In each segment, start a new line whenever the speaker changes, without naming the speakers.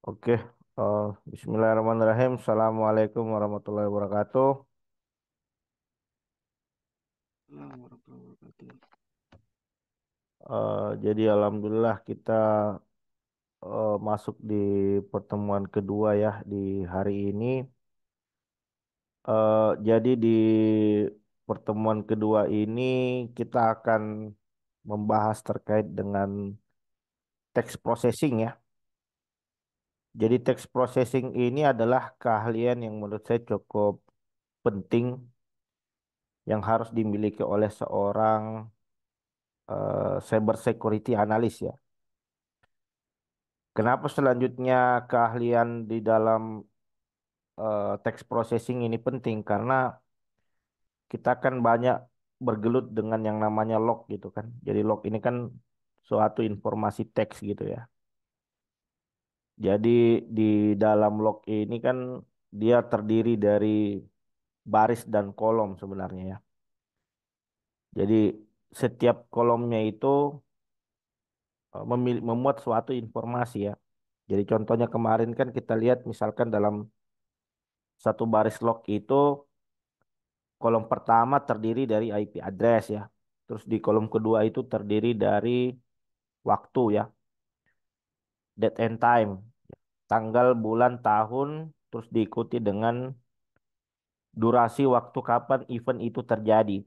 Oke, Bismillahirrahmanirrahim. Assalamualaikum warahmatullahi wabarakatuh.
Warahmatullahi wabarakatuh.
Jadi alhamdulillah kita masuk di pertemuan kedua ya di hari ini. Jadi di pertemuan kedua ini kita akan membahas terkait dengan text processing ya. Jadi text processing ini adalah keahlian yang menurut saya cukup penting yang harus dimiliki oleh seorang cyber security analyst ya. Kenapa selanjutnya keahlian di dalam text processing ini penting? Karena kita kan banyak bergelut dengan yang namanya log gitu kan. Jadi log ini kan suatu informasi teks gitu ya. Jadi di dalam log ini kan dia terdiri dari baris dan kolom sebenarnya ya. Jadi setiap kolomnya itu memuat suatu informasi ya. Jadi contohnya kemarin kan kita lihat misalkan dalam satu baris log itu kolom pertama terdiri dari IP address ya. Terus di kolom kedua itu terdiri dari waktu ya, date and time, tanggal, bulan, tahun, terus diikuti dengan durasi waktu kapan event itu terjadi.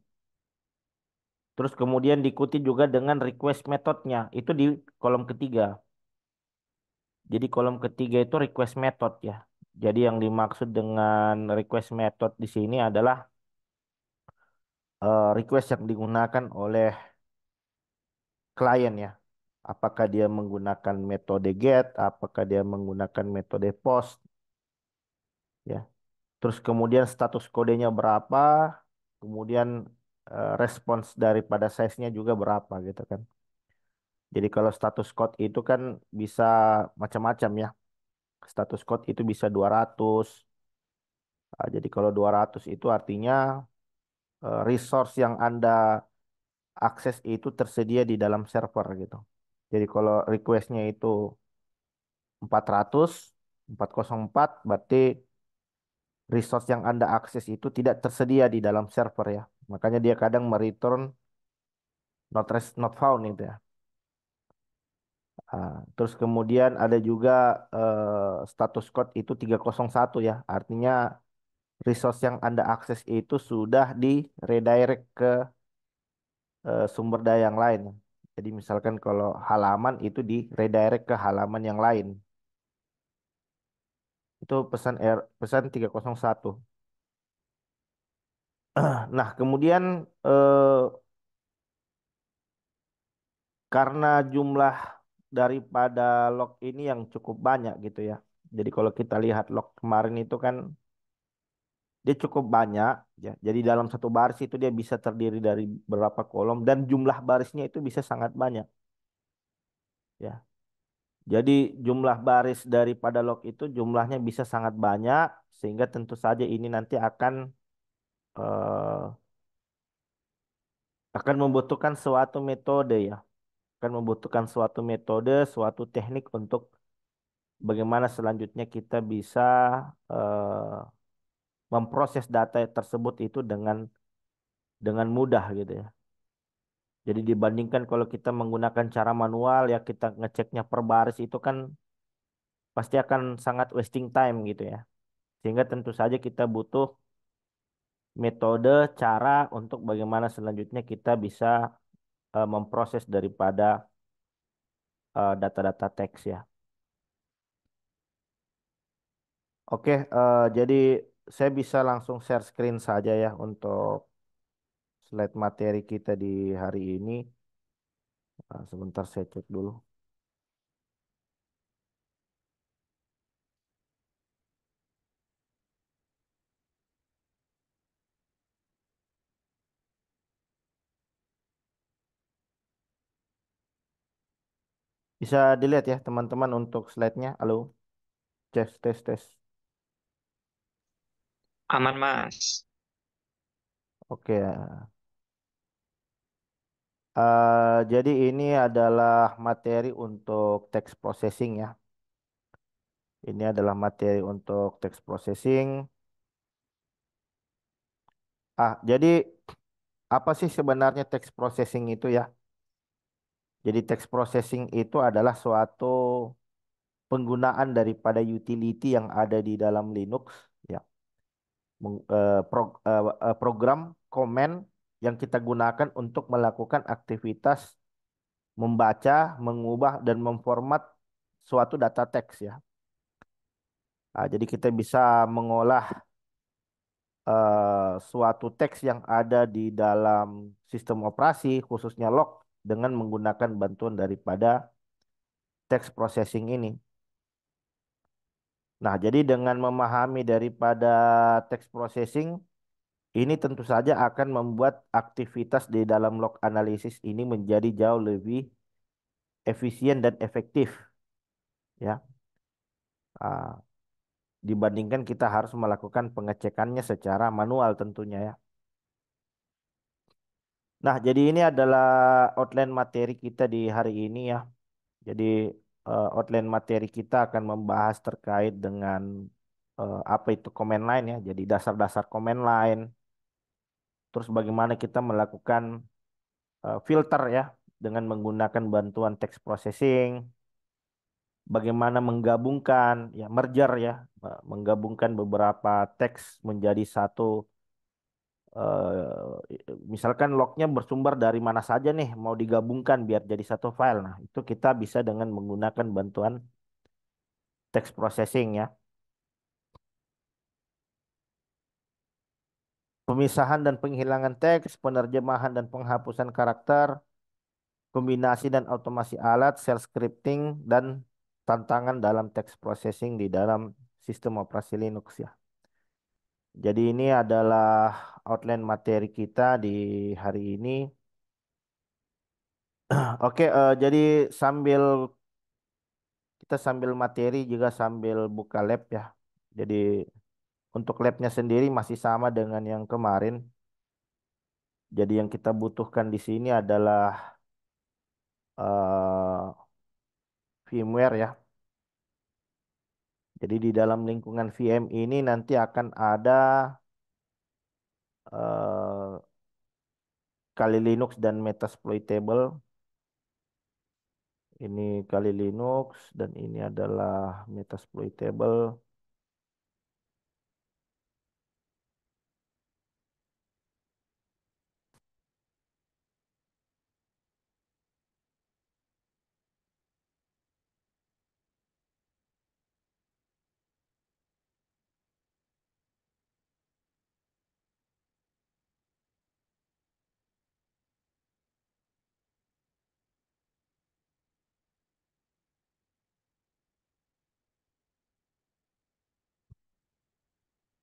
Terus kemudian diikuti juga dengan request methodnya, itu di kolom ketiga. Jadi kolom ketiga itu request method ya. Jadi yang dimaksud dengan request method di sini adalah request yang digunakan oleh klien ya. Apakah dia menggunakan metode get, apakah dia menggunakan metode post, ya. Terus kemudian status kodenya berapa, kemudian respons daripada size-nya juga berapa gitu kan. Jadi kalau status code itu kan bisa macam-macam ya. Status code itu bisa 200. Jadi kalau 200 itu artinya resource yang Anda akses itu tersedia di dalam server gitu. Jadi kalau requestnya itu 400, 404 berarti resource yang Anda akses itu tidak tersedia di dalam server ya. Makanya dia kadang mereturn not found itu ya. Terus kemudian ada juga status code itu 301 ya. Artinya resource yang Anda akses itu sudah di redirect ke sumber daya yang lain. Jadi misalkan kalau halaman itu di redirect ke halaman yang lain. Itu pesan 301. Nah, kemudian eh, karena jumlah daripada log ini yang cukup banyak gitu ya. Jadi kalau kita lihat log kemarin itu kan dia cukup banyak ya. Jadi dalam satu baris itu dia bisa terdiri dari beberapa kolom dan jumlah barisnya itu bisa sangat banyak ya. Jadi jumlah baris daripada log itu jumlahnya bisa sangat banyak sehingga tentu saja ini nanti eh, akan membutuhkan suatu metode ya. Akan membutuhkan suatu metode, suatu teknik untuk bagaimana selanjutnya kita bisa eh, memproses data tersebut itu dengan mudah gitu ya. Jadi dibandingkan kalau kita menggunakan cara manual ya kita ngeceknya per baris itu kan pasti akan sangat wasting time gitu ya. Sehingga tentu saja kita butuh metode, cara untuk bagaimana selanjutnya kita bisa memproses daripada data-data teks ya. Oke, jadi saya bisa langsung share screen saja ya untuk slide materi kita di hari ini. Sebentar saya cek dulu. Bisa dilihat ya teman-teman untuk slide-nya. Halo, tes, tes, tes.
Aman, Mas.
Oke. Jadi ini adalah materi untuk text processing ya. Ini adalah materi untuk text processing. Jadi apa sih sebenarnya text processing itu ya? Jadi text processing itu adalah suatu penggunaan daripada utility yang ada di dalam Linux, ya. Program command yang kita gunakan untuk melakukan aktivitas membaca, mengubah dan memformat suatu data teks, ya. Jadi kita bisa mengolah suatu teks yang ada di dalam sistem operasi, khususnya log, dengan menggunakan bantuan daripada text processing ini. Nah, jadi dengan memahami daripada text processing, ini tentu saja akan membuat aktivitas di dalam log analisis ini menjadi jauh lebih efisien dan efektif, ya. Ah, Dibandingkan kita harus melakukan pengecekannya secara manual tentunya, ya. Nah, jadi ini adalah outline materi kita di hari ini, ya. Jadi outline materi kita akan membahas terkait dengan apa itu command line, ya. Jadi dasar-dasar command line, terus bagaimana kita melakukan filter, ya, dengan menggunakan bantuan text processing, bagaimana menggabungkan, ya, merger, ya, menggabungkan beberapa teks menjadi satu, misalkan lognya bersumber dari mana saja nih, mau digabungkan biar jadi satu file. Nah, itu kita bisa dengan menggunakan bantuan text processing, ya. Pemisahan dan penghilangan teks, penerjemahan dan penghapusan karakter, kombinasi dan otomasi alat, shell scripting, dan tantangan dalam text processing di dalam sistem operasi Linux, ya. Jadi ini adalah outline materi kita di hari ini. Oke, jadi sambil kita sambil materi juga sambil buka lab, ya. Jadi untuk labnya sendiri masih sama dengan yang kemarin. Jadi yang kita butuhkan di sini adalah eh, firmware, ya. Jadi di dalam lingkungan VM ini nanti akan ada eh, Kali Linux dan Metasploitable. Ini Kali Linux dan ini adalah Metasploitable.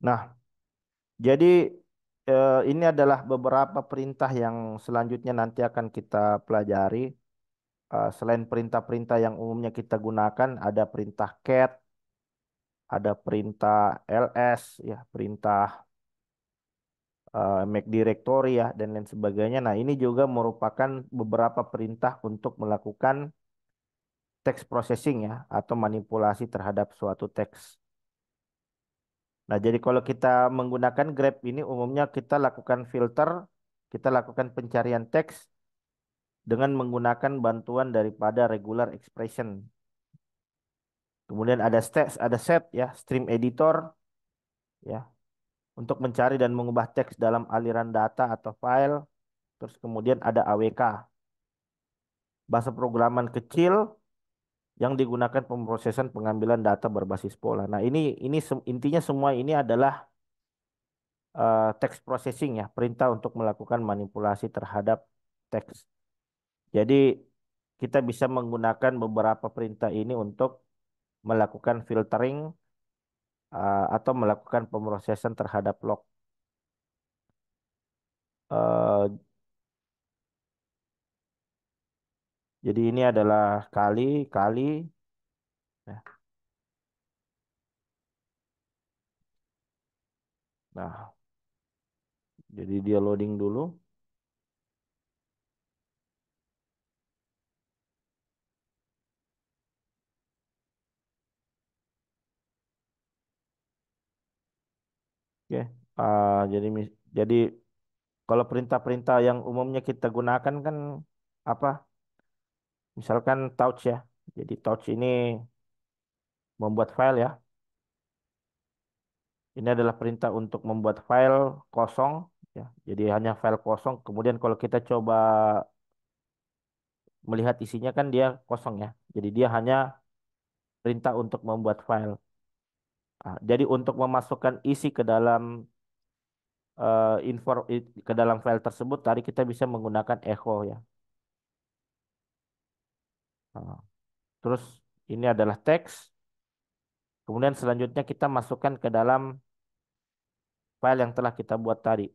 Nah, jadi ini adalah beberapa perintah yang selanjutnya nanti akan kita pelajari. Selain perintah-perintah yang umumnya kita gunakan, ada perintah cat, ada perintah ls, ya, perintah make directory, ya, dan lain sebagainya. Nah, ini juga merupakan beberapa perintah untuk melakukan text processing, ya, atau manipulasi terhadap suatu teks. Nah, jadi kalau kita menggunakan grep ini umumnya kita lakukan filter, kita lakukan pencarian teks dengan menggunakan bantuan daripada regular expression. Kemudian ada set, ya, stream editor, ya, untuk mencari dan mengubah teks dalam aliran data atau file. Terus kemudian ada AWK, bahasa programan kecil yang digunakan pemrosesan pengambilan data berbasis pola. Nah, intinya semua ini adalah text processing, ya, perintah untuk melakukan manipulasi terhadap teks. Jadi kita bisa menggunakan beberapa perintah ini untuk melakukan filtering atau melakukan pemrosesan terhadap log. Eh, jadi ini adalah kali kali, ya. Nah, jadi dia loading dulu. Oke. Jadi kalau perintah-perintah yang umumnya kita gunakan kan apa? Misalkan touch ya. Jadi touch ini membuat file ya. Ini adalah perintah untuk membuat file kosong ya. Jadi hanya file kosong. Kemudian kalau kita coba melihat isinya kan dia kosong ya. Jadi dia hanya perintah untuk membuat file. Jadi untuk memasukkan isi ke dalam ke dalam file tersebut tadi kita bisa menggunakan echo ya. Nah, terus ini adalah teks. Kemudian selanjutnya kita masukkan ke dalam file yang telah kita buat tadi.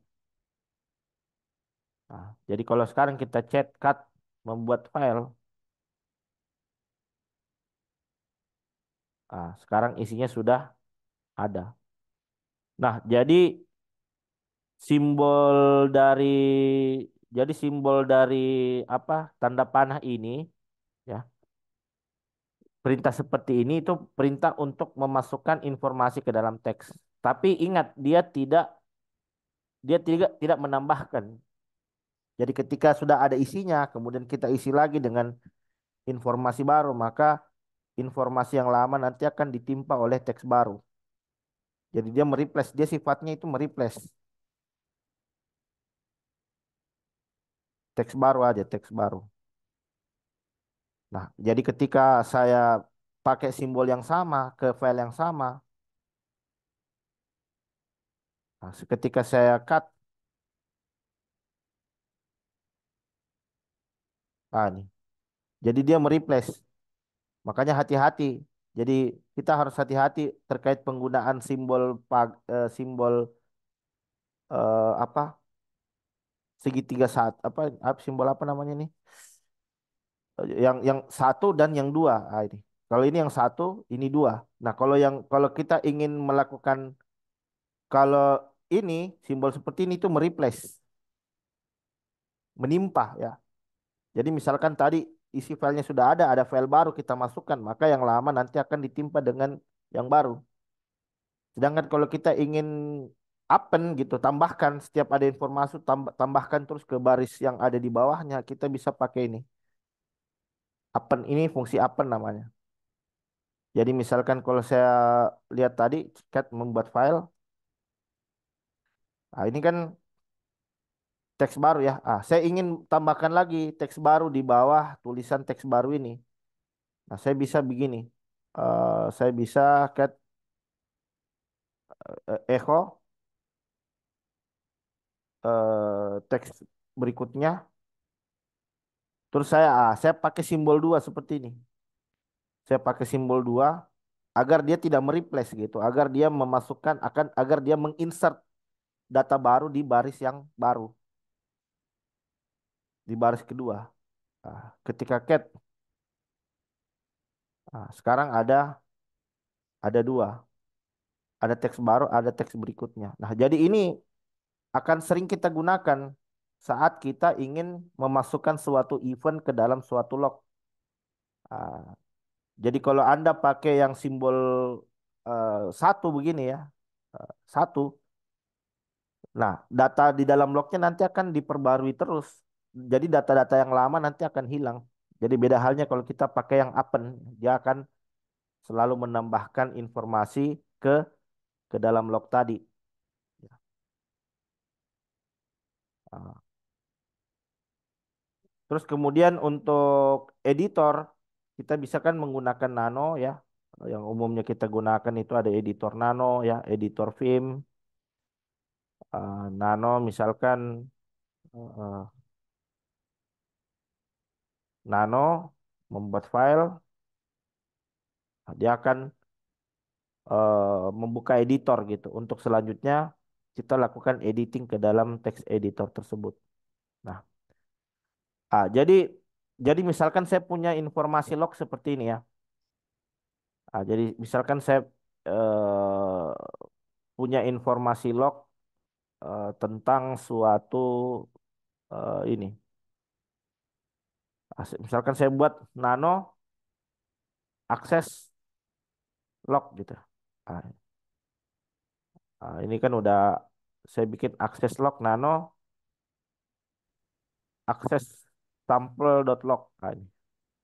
Jadi kalau sekarang kita chat cut membuat file, sekarang isinya sudah ada. Nah, simbol dari simbol dari apa tanda panah ini ya, perintah seperti ini itu perintah untuk memasukkan informasi ke dalam teks. Tapi ingat dia tidak menambahkan. Jadi ketika sudah ada isinya, kemudian kita isi lagi dengan informasi baru, maka informasi yang lama nanti akan ditimpa oleh teks baru. Jadi dia mereplace, dia sifatnya itu mereplace teks baru aja, teks baru. Nah, jadi ketika saya pakai simbol yang sama ke file yang sama, ketika saya cut, nih, jadi dia mereplace. Makanya hati-hati. Jadi kita harus hati-hati terkait penggunaan simbol apa segitiga saat apa simbol apa namanya nih? Yang satu dan yang dua. Ini. Kalau ini yang satu, ini dua. Nah, kalau kita ingin melakukan kalau ini simbol seperti ini itu mereplace, menimpa ya. Jadi misalkan tadi isi filenya sudah ada file baru kita masukkan, maka yang lama nanti akan ditimpa dengan yang baru. Sedangkan kalau kita ingin append gitu, tambahkan setiap ada informasi tambahkan terus ke baris yang ada di bawahnya, kita bisa pakai ini. Append ini fungsi append namanya. Jadi misalkan kalau saya lihat tadi cat membuat file, ini kan teks baru ya. Saya ingin tambahkan lagi teks baru di bawah tulisan teks baru ini. Nah, saya bisa begini. Saya bisa cat echo teks berikutnya. Terus saya pakai simbol dua seperti ini. Saya pakai simbol dua agar dia tidak mereplace gitu, agar dia menginsert data baru di baris yang baru, di baris kedua. Ketika cat, sekarang ada dua, ada teks baru, ada teks berikutnya. Nah, jadi ini akan sering kita gunakan saat kita ingin memasukkan suatu event ke dalam suatu log. Ah, jadi kalau Anda pakai yang simbol satu begini ya, satu. Nah, data di dalam lognya nanti akan diperbarui terus. Jadi data-data yang lama nanti akan hilang. Jadi beda halnya kalau kita pakai yang append, dia akan selalu menambahkan informasi ke ke dalam log tadi. Ah, Terus kemudian untuk editor, kita bisa kan menggunakan Nano ya. Yang umumnya kita gunakan itu ada editor Nano ya, editor Vim, Nano misalkan eh, Nano membuat file, dia akan membuka editor gitu. Untuk selanjutnya kita lakukan editing ke dalam text editor tersebut. Nah, jadi misalkan saya punya informasi log seperti ini ya. Jadi misalkan saya eh, punya informasi log tentang suatu ini. Misalkan saya buat nano akses log gitu. Ah, Nah, ini kan udah saya bikin akses log nano, akses sample.log. Nah, ini.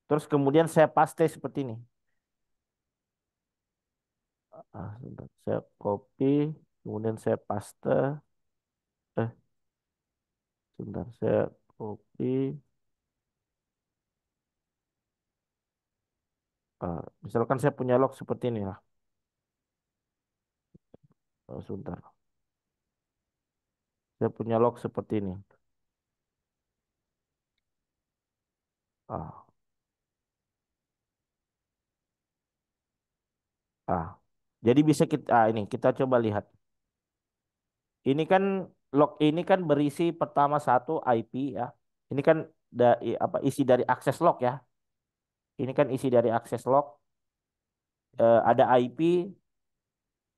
Terus kemudian saya paste seperti ini. Sebentar. Saya copy, kemudian saya paste. Eh, sebentar, saya copy. Misalkan saya punya log seperti ini lah. Sebentar. Saya punya log seperti ini. Ah, ah. Jadi bisa kita, ini kita coba lihat. Ini kan log ini kan berisi pertama satu IP ya. Ini kan apa isi dari akses log ya. Ini kan isi dari akses log. Ada IP,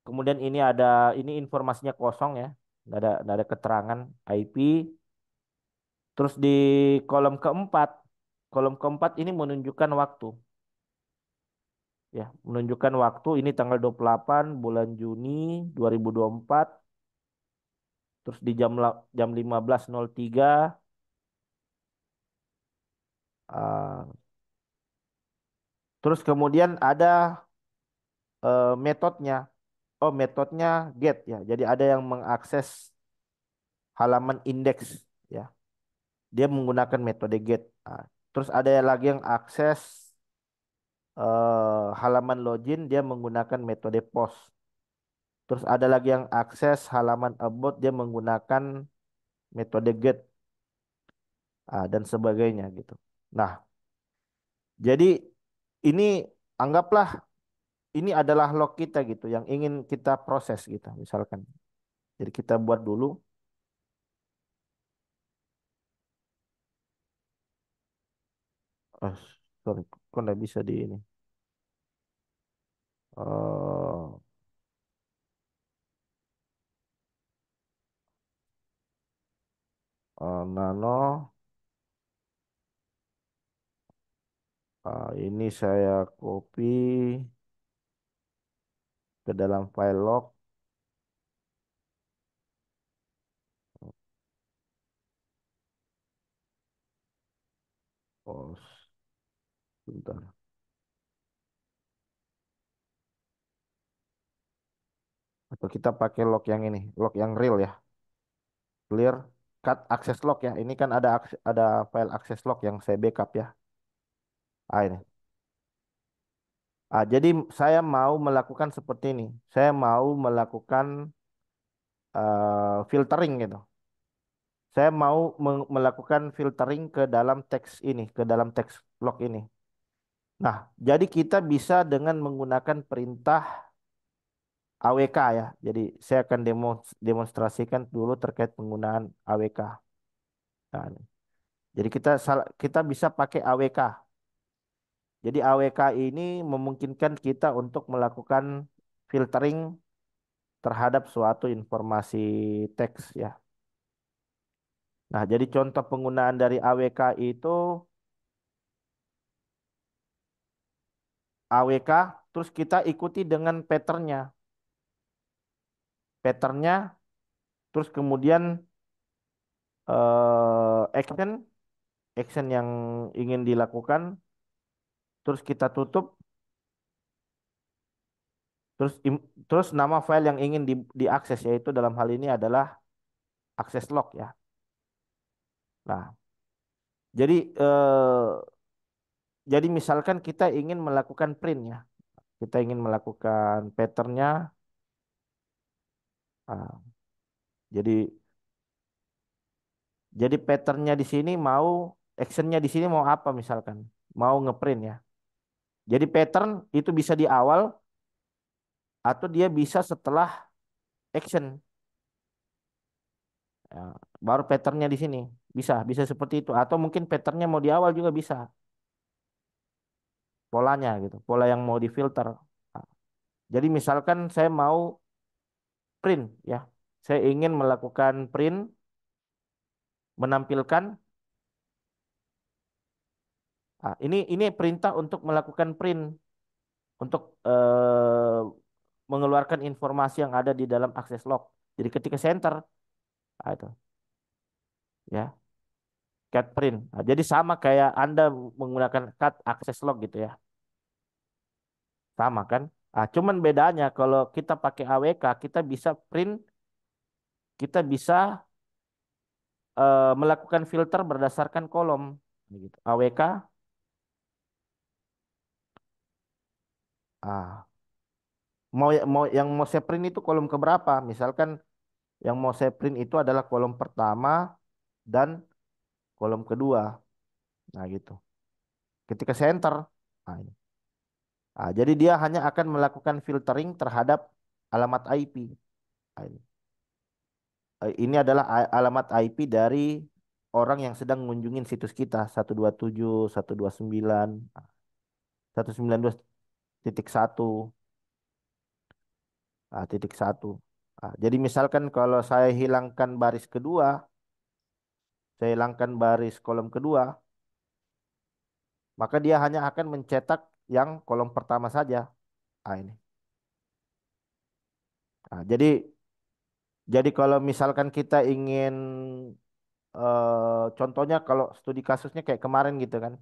kemudian ini informasinya kosong ya. Nggak ada keterangan IP. Terus di kolom keempat, kolom keempat ini menunjukkan waktu ya, menunjukkan waktu ini tanggal 28 bulan Juni 2024. Terus di jam 15.03. ah, terus kemudian ada metodenya. Oh, metodenya get ya. Jadi ada yang mengakses halaman indeks ya. Dia menggunakan metode get. Terus ada lagi yang akses halaman login, dia menggunakan metode post. Terus ada lagi yang akses halaman about, dia menggunakan metode get, dan sebagainya gitu. Nah, jadi ini anggaplah ini adalah log kita gitu yang ingin kita proses gitu misalkan. Jadi kita buat dulu. Oh, sorry, kok nggak bisa di ini. Oh, nano. Ini saya copy ke dalam file log. Oh, sebentar. Atau kita pakai log yang ini, log yang real ya. Clear cut access log ya. Ini kan ada file access log yang saya backup ya. Ini. Jadi saya mau melakukan seperti ini. Saya mau melakukan filtering gitu. Saya mau melakukan filtering ke dalam teks ini, ke dalam teks log ini. Nah, jadi kita bisa dengan menggunakan perintah AWK ya. Jadi saya akan demonstrasikan dulu terkait penggunaan AWK. Nah, ini. Jadi kita bisa pakai AWK. Jadi AWK ini memungkinkan kita untuk melakukan filtering terhadap suatu informasi teks ya. Nah, jadi contoh penggunaan dari AWK itu AWK, terus kita ikuti dengan patternnya. Patternnya, terus kemudian action, action yang ingin dilakukan, terus kita tutup, terus terus nama file yang ingin diakses yaitu dalam hal ini adalah access log ya. Nah, jadi misalkan kita ingin melakukan print ya, kita ingin melakukan patternnya. ah, jadi patternnya di sini mau actionnya di sini mau apa misalkan, mau ngeprint ya. Jadi pattern itu bisa di awal atau dia bisa setelah action. Ya, baru patternnya di sini bisa bisa seperti itu atau mungkin patternnya mau di awal juga bisa, polanya gitu, pola yang mau difilter. Nah, jadi misalkan saya mau print ya, saya ingin melakukan print, menampilkan. Ini perintah untuk melakukan print untuk mengeluarkan informasi yang ada di dalam akses log. Jadi ketika saya enter, itu ya cat print. Nah, jadi sama kayak Anda menggunakan cat akses log gitu ya. Sama kan? Ah, cuman bedanya kalau kita pakai AWK, kita bisa print, kita bisa melakukan filter berdasarkan kolom. Gitu. AWK, ah, mau yang mau saya print itu kolom keberapa? Misalkan yang mau saya print itu adalah kolom pertama dan kolom kedua. Nah gitu. Ketika saya enter, nah, ini. Ah, jadi dia hanya akan melakukan filtering terhadap alamat IP. Nah, ini. Ini adalah alamat IP dari orang yang sedang mengunjungi situs kita 127, 129, 192.1, titik satu. Jadi misalkan kalau saya hilangkan baris kedua, saya hilangkan baris kolom kedua, maka dia hanya akan mencetak yang kolom pertama saja. Ini. Jadi kalau misalkan kita ingin contohnya kalau studi kasusnya kayak kemarin gitu kan,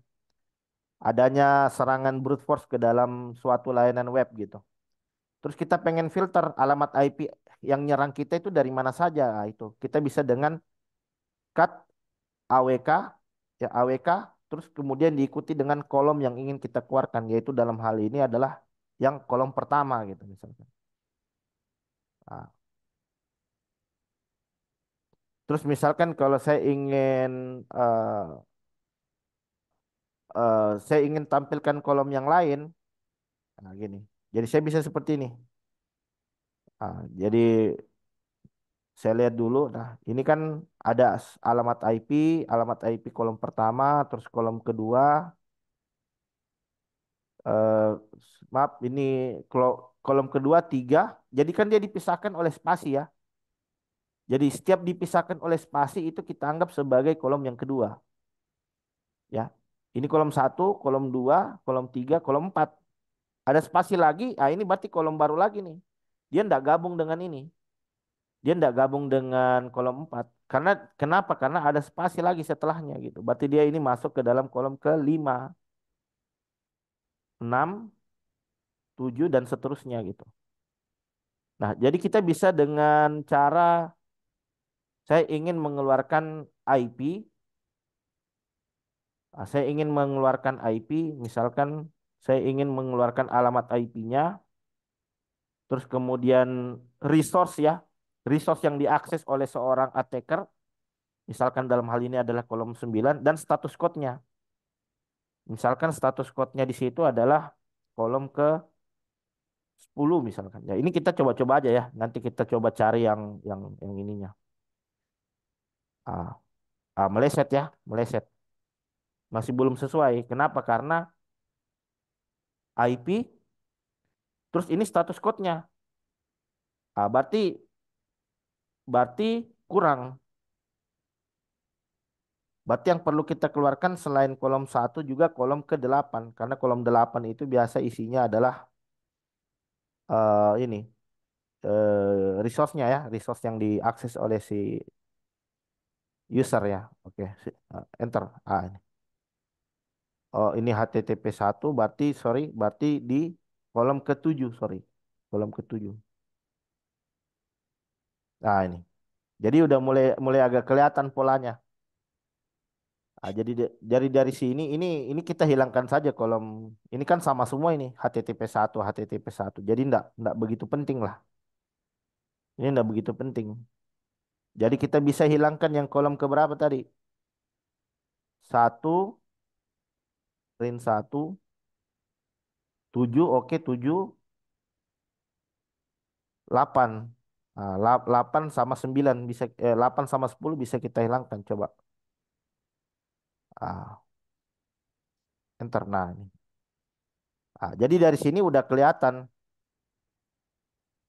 adanya serangan brute force ke dalam suatu layanan web gitu. Terus kita pengen filter alamat IP yang nyerang kita itu dari mana saja. Nah, itu kita bisa dengan cat AWK, ya AWK, terus kemudian diikuti dengan kolom yang ingin kita keluarkan, yaitu dalam hal ini adalah yang kolom pertama gitu misalkan. Nah, terus misalkan kalau saya ingin tampilkan kolom yang lain, nah gini. Jadi saya bisa seperti ini. Jadi saya lihat dulu. Nah, ini kan ada alamat IP kolom pertama, terus kolom kedua. eh Maaf, ini kolom kedua tiga. Jadi kan dia dipisahkan oleh spasi ya. Jadi setiap dipisahkan oleh spasi itu kita anggap sebagai kolom yang kedua. Ya, ini kolom satu, kolom dua, kolom tiga, kolom empat. Ada spasi lagi, ini berarti kolom baru lagi nih. Dia tidak gabung dengan ini. Dia tidak gabung dengan kolom 4. Karena kenapa? Karena ada spasi lagi setelahnya gitu. Berarti dia ini masuk ke dalam kolom ke-5, 6, 7 dan seterusnya gitu. Nah, jadi kita bisa dengan cara saya ingin mengeluarkan IP, saya ingin mengeluarkan IP, misalkan saya ingin mengeluarkan alamat IP-nya, terus kemudian resource ya, resource yang diakses oleh seorang attacker, misalkan dalam hal ini adalah kolom 9 dan status code-nya. Misalkan status code-nya di situ adalah kolom ke-10 misalkan. Ya, ini kita coba-coba aja ya. Nanti kita coba cari yang ininya. Ah, meleset ya, meleset. Masih belum sesuai. Kenapa? Karena IP terus ini status code-nya. Berarti berarti kurang. Berarti yang perlu kita keluarkan selain kolom satu juga kolom ke-8. Karena kolom 8 itu biasa isinya adalah ini resource-nya ya, resource yang diakses oleh si user ya. Oke, enter. Ini. Oh, ini HTTP 1 berarti sorry, berarti di kolom ke-7, sorry. Kolom ke-7. Nah, ini. Jadi udah mulai mulai agak kelihatan polanya. Jadi dari sini ini kita hilangkan saja kolom ini kan sama semua ini HTTP 1. Jadi enggak begitu penting lah. Ini enggak begitu penting. Jadi kita bisa hilangkan yang kolom keberapa tadi? Satu, print satu, 7, oke 7, 8. 8 sama 9 bisa 8 sama 10 bisa kita hilangkan coba. Ah, enter. Nah, ini. Jadi dari sini udah kelihatan.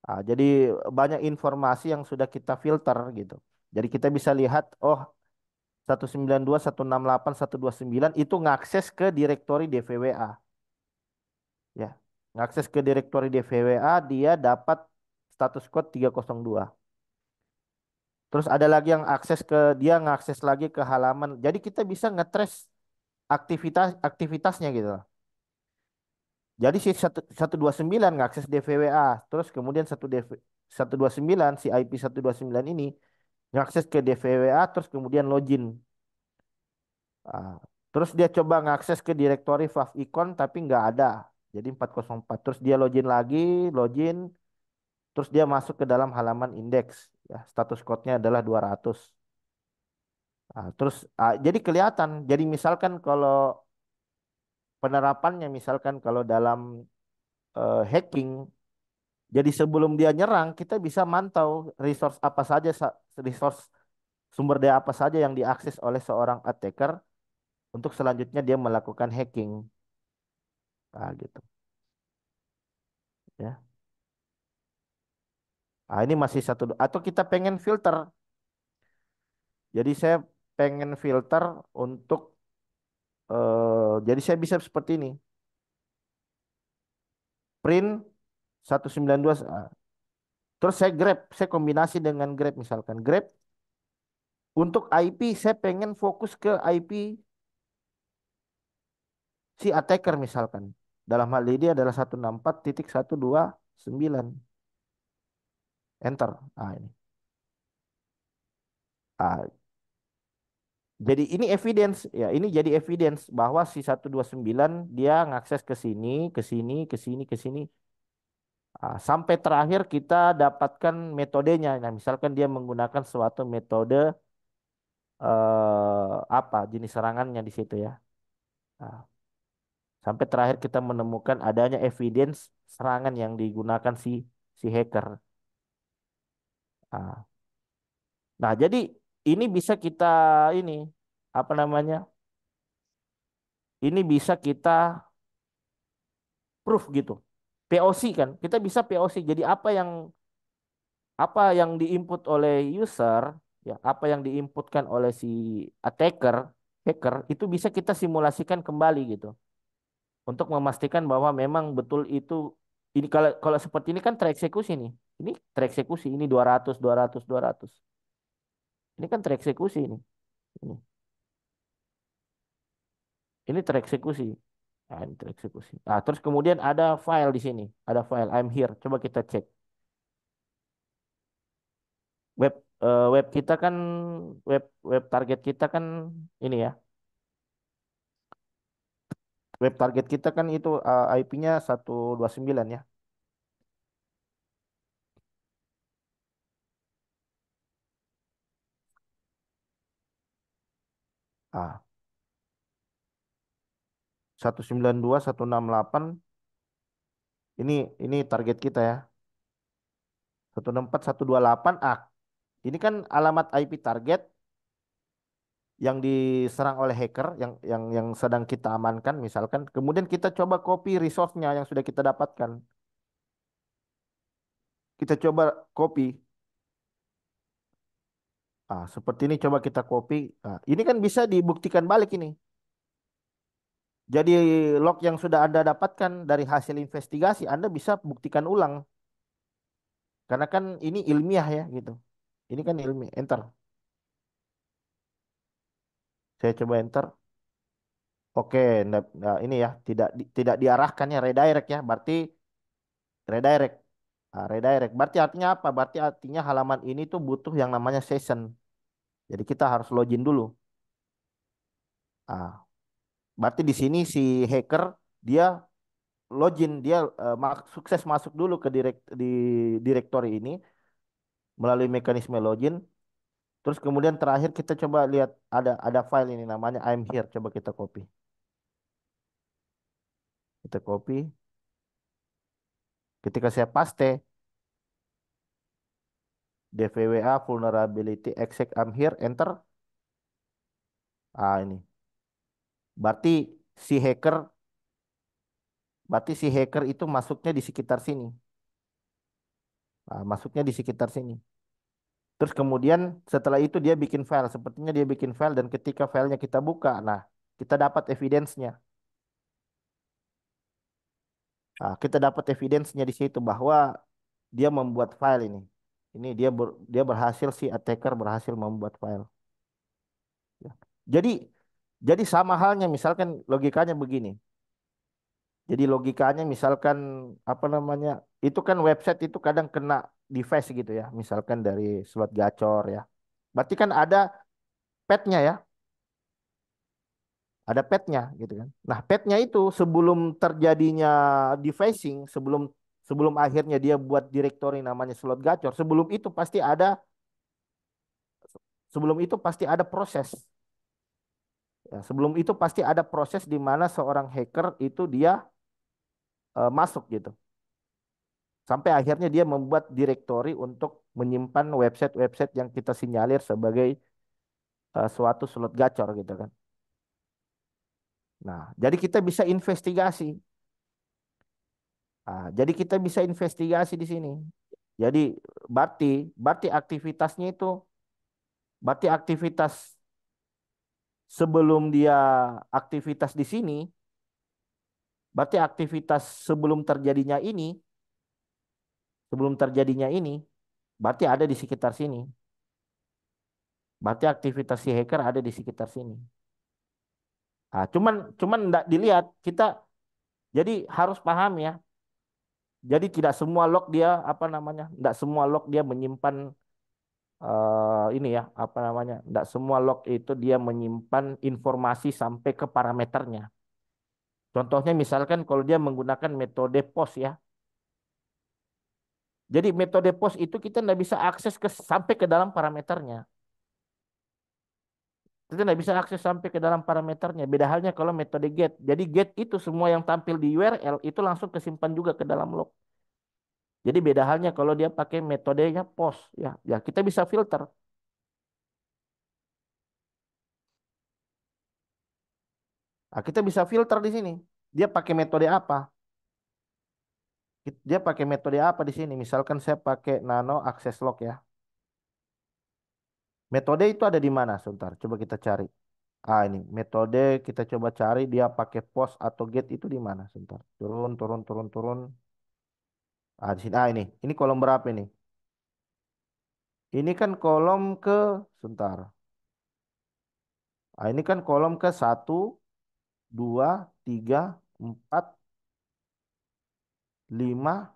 Jadi banyak informasi yang sudah kita filter gitu. Jadi kita bisa lihat oh 192, 168, 129 itu ngakses ke direktori DVWA ya. ngakses ke directory DVWA, dia dapat status code 302. Terus ada lagi yang akses ke dia ngakses lagi ke halaman. Jadi kita bisa ngetrace aktivitasnya gitu. Jadi si 129 ngakses DVWA, terus kemudian 129 si IP 129 ini ngakses ke DVWA terus kemudian login. Ah, terus dia coba ngakses ke directory favicon tapi nggak ada. Jadi 404. Terus dia login lagi, login, terus dia masuk ke dalam halaman indeks. Ya, status code-nya adalah 200. Terus jadi kelihatan. Jadi misalkan kalau penerapannya misalkan kalau dalam hacking, jadi sebelum dia nyerang kita bisa mantau resource apa saja, resource sumber daya apa saja yang diakses oleh seorang attacker untuk selanjutnya dia melakukan hacking. Gitu ya. Ini masih satu atau kita pengen filter. Jadi saya pengen filter untuk jadi saya bisa seperti ini. Print 192. Terus saya grab, saya kombinasi dengan grab misalkan. Grab untuk IP saya pengen fokus ke IP si attacker misalkan. Dalam hal ini adalah 164.129. Enter. Ini. Ah, jadi ini evidence ya, ini jadi evidence bahwa si 129 dia ngakses ke sini, ke sini, ke sini, ke sini. Sampai terakhir kita dapatkan metodenya. Nah, misalkan dia menggunakan suatu metode apa jenis serangannya di situ ya. Nah, sampai terakhir kita menemukan adanya evidence serangan yang digunakan si hacker. Nah, nah, jadi ini bisa kita ini apa namanya? Ini bisa kita proof gitu. POC kan, kita bisa POC. Jadi apa yang diinput oleh user, ya, apa yang diinputkan oleh si attacker, hacker itu bisa kita simulasikan kembali gitu untuk memastikan bahwa memang betul itu ini kalau kalau seperti ini kan tereksekusi nih. Ini tereksekusi, ini 200 200 200. Ini kan tereksekusi ini. Ini, ini tereksekusi. Nah, ini tereksekusi. Terus kemudian ada file di sini, ada file I'm here. Coba kita cek. Web web kita kan web web target kita kan ini ya. Web target kita kan itu IP-nya 129 ya. 192.168 ini target kita ya. 164.128. Ini kan alamat IP target yang diserang oleh hacker yang sedang kita amankan misalkan. Kemudian kita coba copy resource-nya yang sudah kita dapatkan. Kita coba copy. Seperti ini coba kita copy. Ini kan bisa dibuktikan balik ini. Jadi log yang sudah Anda dapatkan dari hasil investigasi, Anda bisa buktikan ulang. Karena kan ini ilmiah ya gitu. Ini kan ilmiah. Enter. Saya coba enter. Oke, nah, ini ya tidak diarahkan ya redirect ya. Berarti redirect. Redirect. Berarti artinya apa? Berarti artinya halaman ini tuh butuh yang namanya session. Jadi kita harus login dulu. Ah, berarti di sini si hacker dia login, dia sukses masuk dulu ke di directory ini melalui mekanisme login. Terus kemudian terakhir kita coba lihat ada file ini namanya I'm here. Coba kita copy. Kita copy. Ketika saya paste DVWA vulnerability exec I'm here, enter. Ini. Berarti si hacker berarti si hacker itu masuknya di sekitar sini. Masuknya di sekitar sini. Terus kemudian setelah itu dia bikin file. Sepertinya dia bikin file dan ketika filenya kita buka, nah kita dapat evidence-nya. Kita dapat evidence-nya di situ bahwa dia membuat file ini. Ini dia berhasil, si attacker berhasil membuat file. Ya. Jadi jadi sama halnya misalkan logikanya begini. Jadi logikanya misalkan apa namanya? Itu kan website itu kadang kena device gitu ya. Misalkan dari slot gacor ya. Berarti kan ada petnya ya, ada petnya gitu kan. Nah, petnya itu sebelum terjadinya defacing, sebelum sebelum akhirnya dia buat directory namanya slot gacor, sebelum itu pasti ada proses. Ya, sebelum itu pasti ada proses di mana seorang hacker itu dia masuk gitu. Sampai akhirnya dia membuat directory untuk menyimpan website-website yang kita sinyalir sebagai suatu slot gacor gitu kan. Nah, jadi kita bisa investigasi. Jadi kita bisa investigasi di sini. Jadi berarti berarti aktivitasnya itu berarti aktivitas sebelum dia aktivitas di sini, berarti aktivitas sebelum terjadinya ini berarti ada di sekitar sini. Berarti aktivitas si hacker ada di sekitar sini. Cuman cuman enggak dilihat kita jadi harus paham ya. Jadi tidak semua log dia apa namanya? Enggak semua log dia menyimpan ini ya, apa namanya? Enggak semua log itu dia menyimpan informasi sampai ke parameternya. Contohnya misalkan kalau dia menggunakan metode POS ya. Jadi metode POS itu kita nggak bisa akses sampai ke dalam parameternya. Kita nggak bisa akses sampai ke dalam parameternya. Beda halnya kalau metode get. Jadi get itu semua yang tampil di URL itu langsung kesimpan juga ke dalam log. Jadi beda halnya kalau dia pakai metodenya POS ya. Ya kita bisa filter. Kita bisa filter di sini. Dia pakai metode apa? Dia pakai metode apa di sini? Misalkan saya pakai nano access log ya. Metode itu ada di mana? Sebentar, coba kita cari. Ini metode kita coba cari dia pakai post atau get itu di mana? Sebentar. Turun, turun, turun, turun. Di sini. Ini kolom berapa ini? Ini kan kolom ke, sebentar. Ini kan kolom ke satu, 2, 3, 4, 5,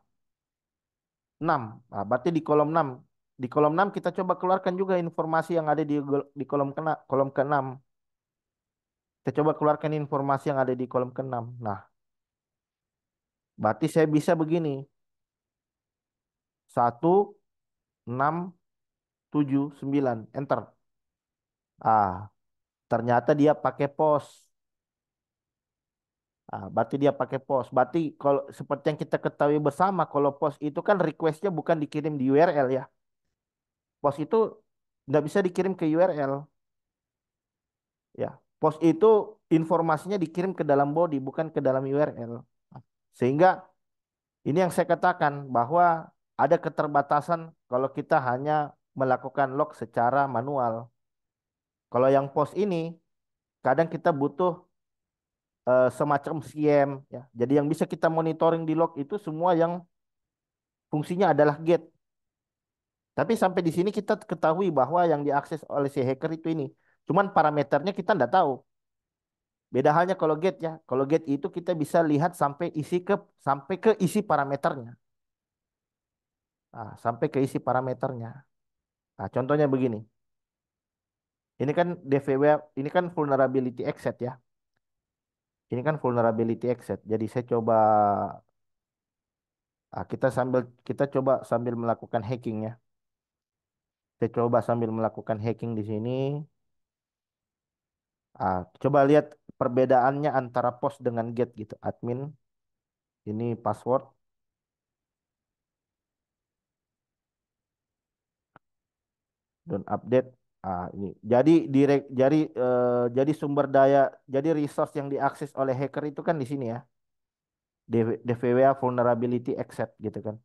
6. Berarti di kolom 6. Di kolom 6 kita coba keluarkan juga informasi yang ada di kolom ke-6. Kita coba keluarkan informasi yang ada di kolom ke-6. Nah, berarti saya bisa begini. 1, 6, 7, 9. Enter. Ah, Ternyata dia pakai pos. Berarti dia pakai pos. Berarti kalau seperti yang kita ketahui bersama, kalau pos itu kan requestnya bukan dikirim di URL ya. Pos itu nggak bisa dikirim ke URL ya. Pos itu informasinya dikirim ke dalam body, bukan ke dalam URL. Sehingga ini yang saya katakan bahwa ada keterbatasan kalau kita hanya melakukan log secara manual. Kalau yang pos ini kadang kita butuh semacam SIEM ya. Jadi yang bisa kita monitoring di log itu semua yang fungsinya adalah get. Tapi sampai di sini kita ketahui bahwa yang diakses oleh si hacker itu ini. Cuman parameternya kita nggak tahu. Beda halnya kalau get ya. Kalau get itu kita bisa lihat sampai ke isi parameternya. Sampai ke isi parameternya. Contohnya begini. Ini kan DVW, ini kan vulnerability exit ya. Ini kan vulnerability exit. Jadi saya coba kita coba sambil melakukan hacking ya. Saya coba sambil melakukan hacking di sini. Coba lihat perbedaannya antara post dengan get gitu. Admin, ini password, don't update. Ini. Jadi sumber daya, jadi resource yang diakses oleh hacker itu kan di sini ya. DVWA vulnerability exit gitu kan.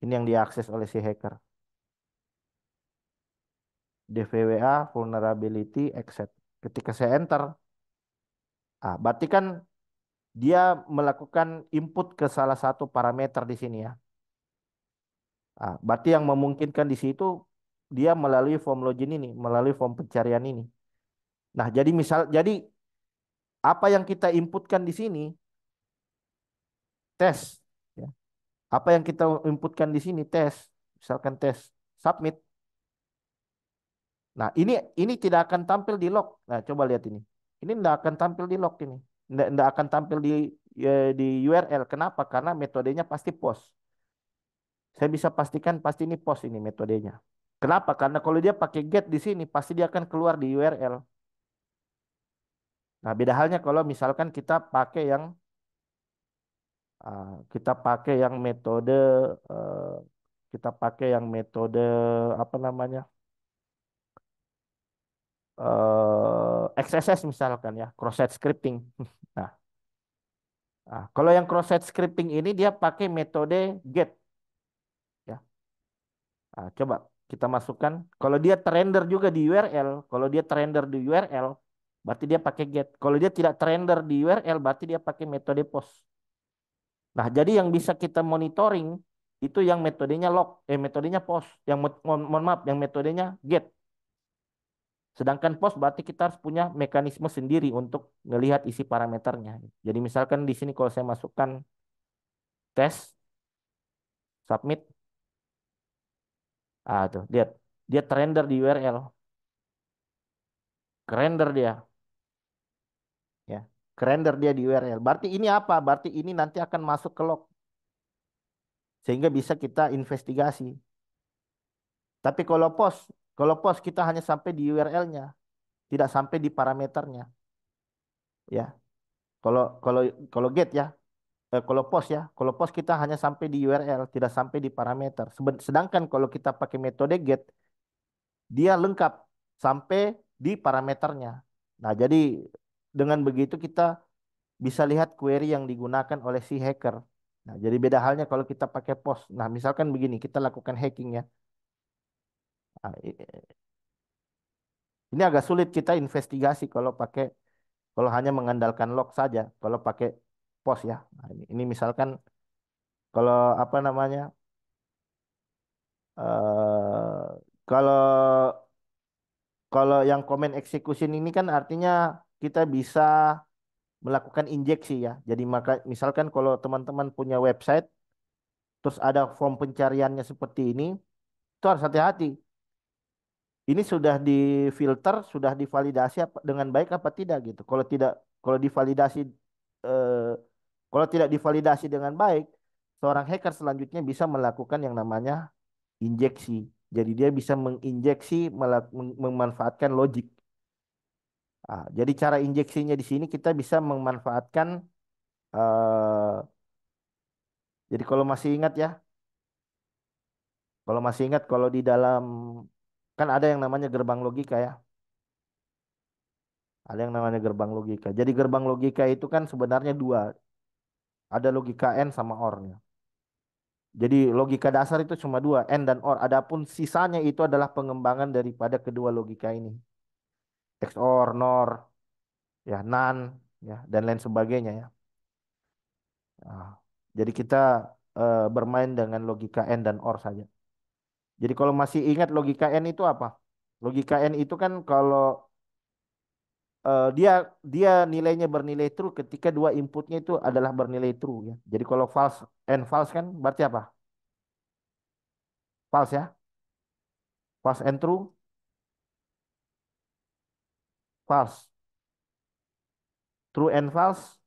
Ini yang diakses oleh si hacker. DVWA vulnerability exit. Ketika saya enter, berarti kan dia melakukan input ke salah satu parameter di sini ya. Berarti yang memungkinkan di situ dia melalui form login ini, melalui form pencarian ini. Nah, jadi apa yang kita inputkan di sini tes ya. Apa yang kita inputkan di sini tes, misalkan tes submit. Nah, ini tidak akan tampil di log. Nah, coba lihat ini. Ini tidak akan tampil di log ini. Tidak akan tampil di URL. Kenapa? Karena metodenya pasti post. Saya bisa pastikan pasti ini post ini metodenya. Kenapa? Karena kalau dia pakai get di sini pasti dia akan keluar di URL. Nah, beda halnya kalau misalkan kita pakai yang metode eh, kita pakai yang metode apa namanya? XSS misalkan ya, cross-site scripting. Nah, kalau yang cross-site scripting ini dia pakai metode get ya. Coba kita masukkan. Kalau dia terrender juga di URL, kalau dia terrender di URL, berarti dia pakai get. Kalau dia tidak terrender di URL, berarti dia pakai metode post. Nah, jadi yang bisa kita monitoring itu yang metodenya metodenya post. Yang mohon maaf, yang metodenya get. Sedangkan post berarti kita harus punya mekanisme sendiri untuk melihat isi parameternya. Jadi misalkan di sini kalau saya masukkan tes submit, tuh lihat dia terrender di URL, kerender dia, ya, kerender dia di URL. Berarti ini apa? Berarti ini nanti akan masuk ke log sehingga bisa kita investigasi. Tapi kalau post kita hanya sampai di URL-nya, tidak sampai di parameternya, ya. Kalau kalau kalau get ya, kalau post kita hanya sampai di URL, tidak sampai di parameter. Sedangkan kalau kita pakai metode get, dia lengkap sampai di parameternya. Nah, jadi dengan begitu kita bisa lihat query yang digunakan oleh si hacker. Nah, jadi beda halnya kalau kita pakai post. Nah, misalkan begini, kita lakukan hacking ya. Nah, ini agak sulit kita investigasi kalau hanya mengandalkan log saja. Kalau pakai post ya. Nah, ini misalkan kalau apa namanya? eh kalau kalau yang comment execution ini kan artinya kita bisa melakukan injeksi ya. Jadi misalkan kalau teman-teman punya website terus ada form pencariannya seperti ini, itu harus hati-hati. Ini sudah difilter, sudah divalidasi dengan baik apa tidak gitu. Kalau divalidasi eh, kalau tidak divalidasi dengan baik, seorang hacker selanjutnya bisa melakukan yang namanya injeksi. Jadi dia bisa menginjeksi memanfaatkan logik. Jadi cara injeksinya di sini kita bisa memanfaatkan jadi kalau masih ingat kalau di dalam kan ada yang namanya gerbang logika ya. Ada yang namanya gerbang logika. Jadi gerbang logika itu kan sebenarnya dua. Ada logika AND sama OR-nya. Jadi logika dasar itu cuma dua, AND dan OR. Adapun sisanya itu adalah pengembangan daripada kedua logika ini. XOR, NOR, ya, NAND, ya, dan lain sebagainya ya. Nah, jadi kita bermain dengan logika AND dan OR saja. Jadi kalau masih ingat logika AND itu apa? Logika AND itu kan kalau dia dia nilainya bernilai true ketika dua inputnya itu adalah bernilai true ya. Jadi kalau false and false kan berarti apa? False ya. False and true, false. True and false,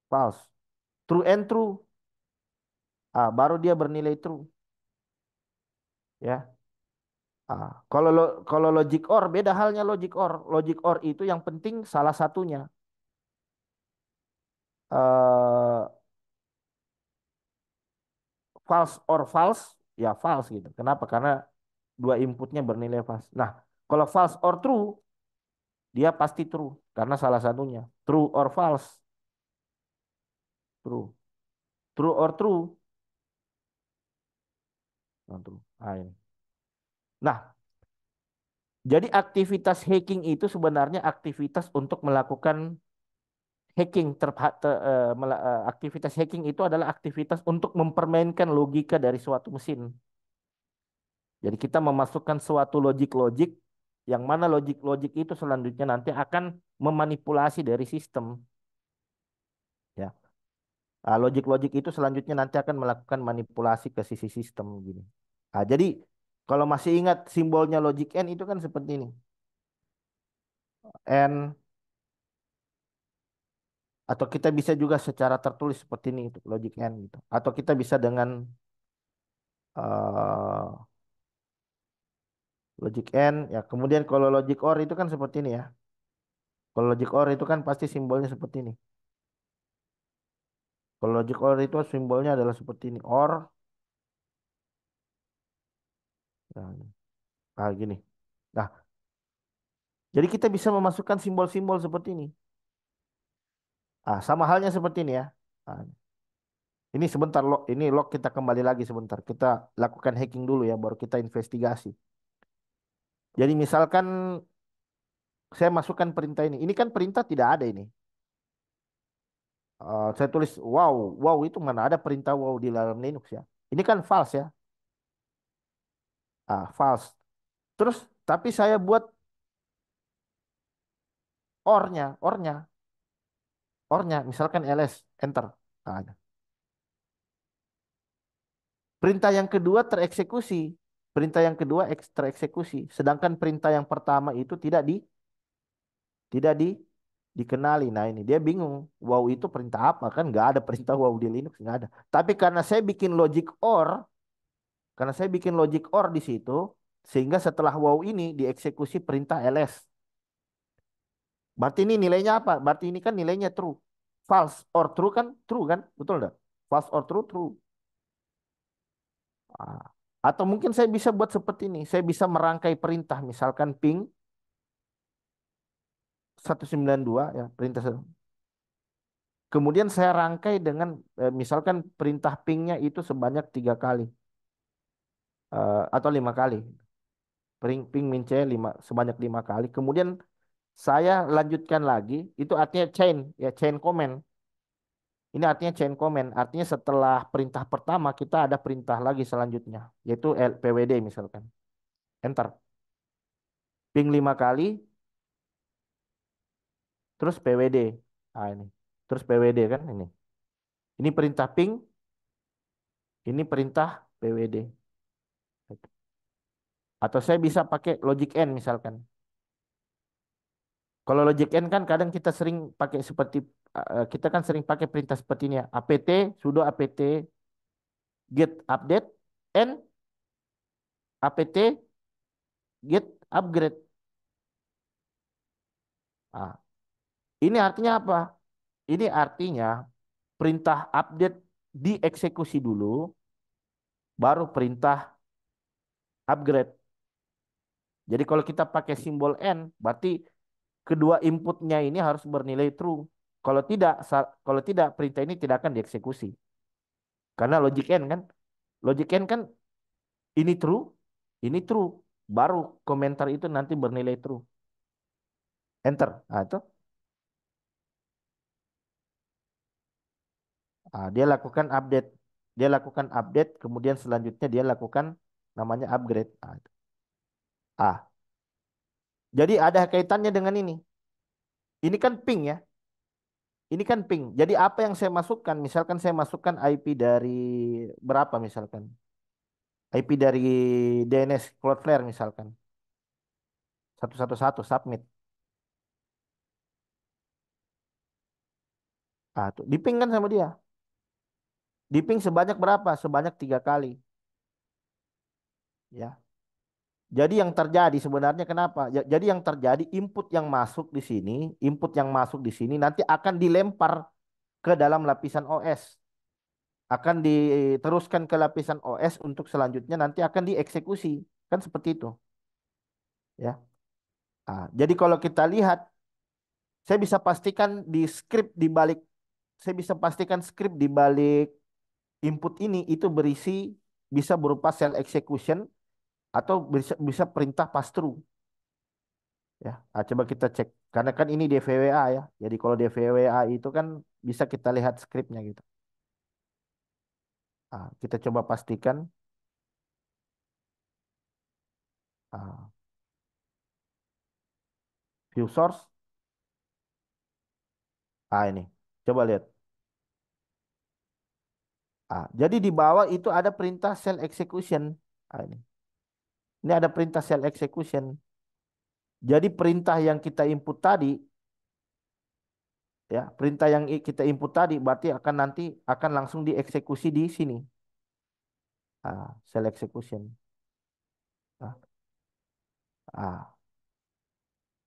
false. True and true, baru dia bernilai true ya. Kalau logic OR beda halnya logic OR. Logic OR itu yang penting salah satunya eh false or false ya false gitu. Kenapa? Karena dua inputnya bernilai false. Nah, kalau false or true dia pasti true karena salah satunya. True or false, true. True or true, non true. Ini. Nah, jadi aktivitas hacking itu sebenarnya aktivitas untuk melakukan hacking aktivitas hacking itu adalah aktivitas untuk mempermainkan logika dari suatu mesin. Jadi kita memasukkan suatu logik-logik yang mana logik-logik itu selanjutnya nanti akan memanipulasi dari sistem, ya. Logik-logik itu selanjutnya nanti akan melakukan manipulasi ke sisi sistem gini. Jadi kalau masih ingat simbolnya logic N itu kan seperti ini. N, atau kita bisa juga secara tertulis seperti ini itu logic N gitu. Atau kita bisa dengan eh, logic N ya. Kemudian kalau logic OR itu kan seperti ini ya. Kalau logic OR itu kan pasti simbolnya seperti ini. Kalau logic OR itu simbolnya adalah seperti ini. OR, nah, gini. Nah, jadi kita bisa memasukkan simbol-simbol seperti ini. Sama halnya seperti ini ya. Nah, ini sebentar log, ini log kita kembali lagi sebentar. Kita lakukan hacking dulu ya, baru kita investigasi. Jadi misalkan saya masukkan perintah ini. Ini kan perintah tidak ada ini. Saya tulis wow, wow itu mana ada perintah wow di dalam Linux ya. Ini kan false ya. False. Terus tapi saya buat or-nya, misalkan ls, enter. Nah, perintah yang kedua tereksekusi. Perintah yang kedua tereksekusi. Sedangkan perintah yang pertama itu tidak dikenali. Nah ini dia bingung. Wow itu perintah apa? Kan nggak ada perintah wow di Linux, nggak ada. Tapi karena saya bikin logic or di situ, sehingga setelah wow ini dieksekusi perintah ls. Berarti ini nilainya apa? Berarti ini kan nilainya true. False or true kan? Betul nggak? False or true, true. Ah. Atau mungkin saya bisa buat seperti ini. Saya bisa merangkai perintah. Misalkan ping 192 ya, perintah. Kemudian saya rangkai dengan misalkan perintah pingnya itu sebanyak 3 kali atau 5 kali. Ping min c sebanyak 5 kali. Kemudian saya lanjutkan lagi. Itu artinya chain ya, chain comment. Ini artinya chain comment. Artinya setelah perintah pertama kita ada perintah lagi selanjutnya, yaitu pwd misalkan. Enter. Ping 5 kali, terus pwd. Ini. Terus pwd kan ini. Ini perintah ping, ini perintah pwd. Atau saya bisa pakai logic N misalkan. Kalau logic N kan kadang kita sering pakai seperti kita kan sering pakai perintah seperti ini ya. apt sudo apt get update n apt get upgrade. Ah, ini artinya apa? Ini artinya perintah update dieksekusi dulu, baru perintah upgrade. Jadi kalau kita pakai simbol N, berarti kedua inputnya ini harus bernilai true. Kalau tidak perintah ini tidak akan dieksekusi. Karena logic N kan ini true, baru komentar itu nanti bernilai true. Enter. Itu dia lakukan update, kemudian selanjutnya dia lakukan namanya upgrade. Itu. Ah, jadi ada kaitannya dengan ini. Ini kan ping ya. Ini kan ping. Jadi apa yang saya masukkan? Misalkan saya masukkan IP dari berapa misalkan? IP dari DNS Cloudflare misalkan. 111 submit. Tuh, di ping kan sama dia. Di ping sebanyak berapa? Sebanyak 3 kali. Ya. Jadi yang terjadi sebenarnya kenapa? Jadi yang terjadi input yang masuk di sini nanti akan dilempar ke dalam lapisan OS. Akan diteruskan ke lapisan OS untuk selanjutnya nanti akan dieksekusi. Kan seperti itu. Ya. Jadi kalau kita lihat, saya bisa pastikan di script di balik, saya bisa pastikan script di balik input ini itu berisi bisa berupa shell execution atau bisa perintah pass through. Ya, coba kita cek. Karena kan ini DVWA ya. Jadi kalau DVWA itu kan bisa kita lihat skripnya gitu. Kita coba pastikan. Ah, view source. Ini. Coba lihat. Jadi di bawah itu ada perintah shell execution. Ini. Ini ada perintah shell execution. Jadi perintah yang kita input tadi, ya, perintah yang kita input tadi berarti akan nanti akan langsung dieksekusi di sini. Shell execution. Ah,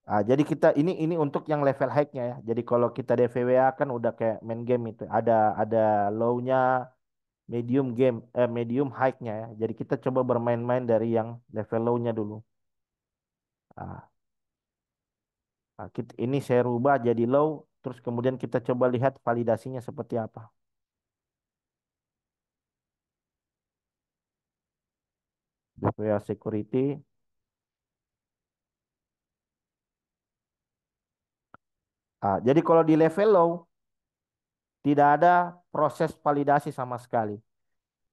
ah. Jadi kita ini untuk yang level high-nya ya. Jadi kalau kita DVWA kan udah kayak main game itu. Ada low-nya, medium game, medium high-nya ya. Jadi kita coba bermain-main dari yang level low-nya dulu. Ah, ini saya rubah jadi low, terus kemudian kita coba lihat validasinya seperti apa. DVWA security. Jadi kalau di level low tidak ada proses validasi sama sekali.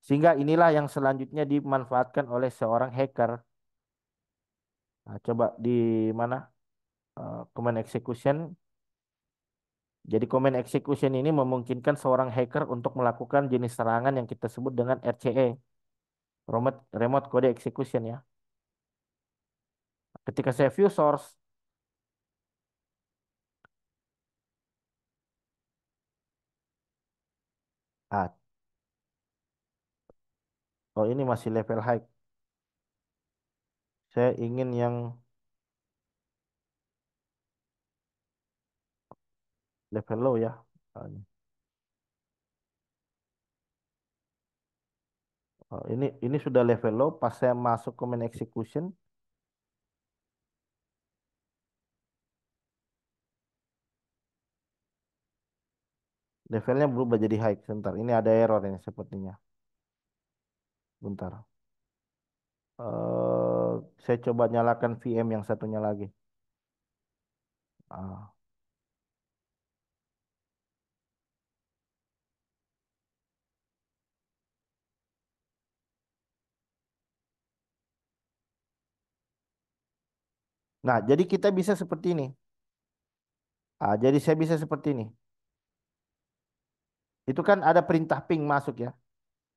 Sehingga inilah yang selanjutnya dimanfaatkan oleh seorang hacker. Coba di mana? Command execution. Jadi command execution ini memungkinkan seorang hacker untuk melakukan jenis serangan yang kita sebut dengan RCE, remote code execution ya. Ketika saya view source, ah, oh ini masih level high. Saya ingin yang level low ya. Ini sudah level low. Pas saya masuk command execution, levelnya berubah jadi high. Sebentar, ini ada error ini sepertinya. Bentar. Saya coba nyalakan VM yang satunya lagi. Ah. Nah, jadi kita bisa seperti ini. Jadi saya bisa seperti ini. Itu kan ada perintah ping masuk ya.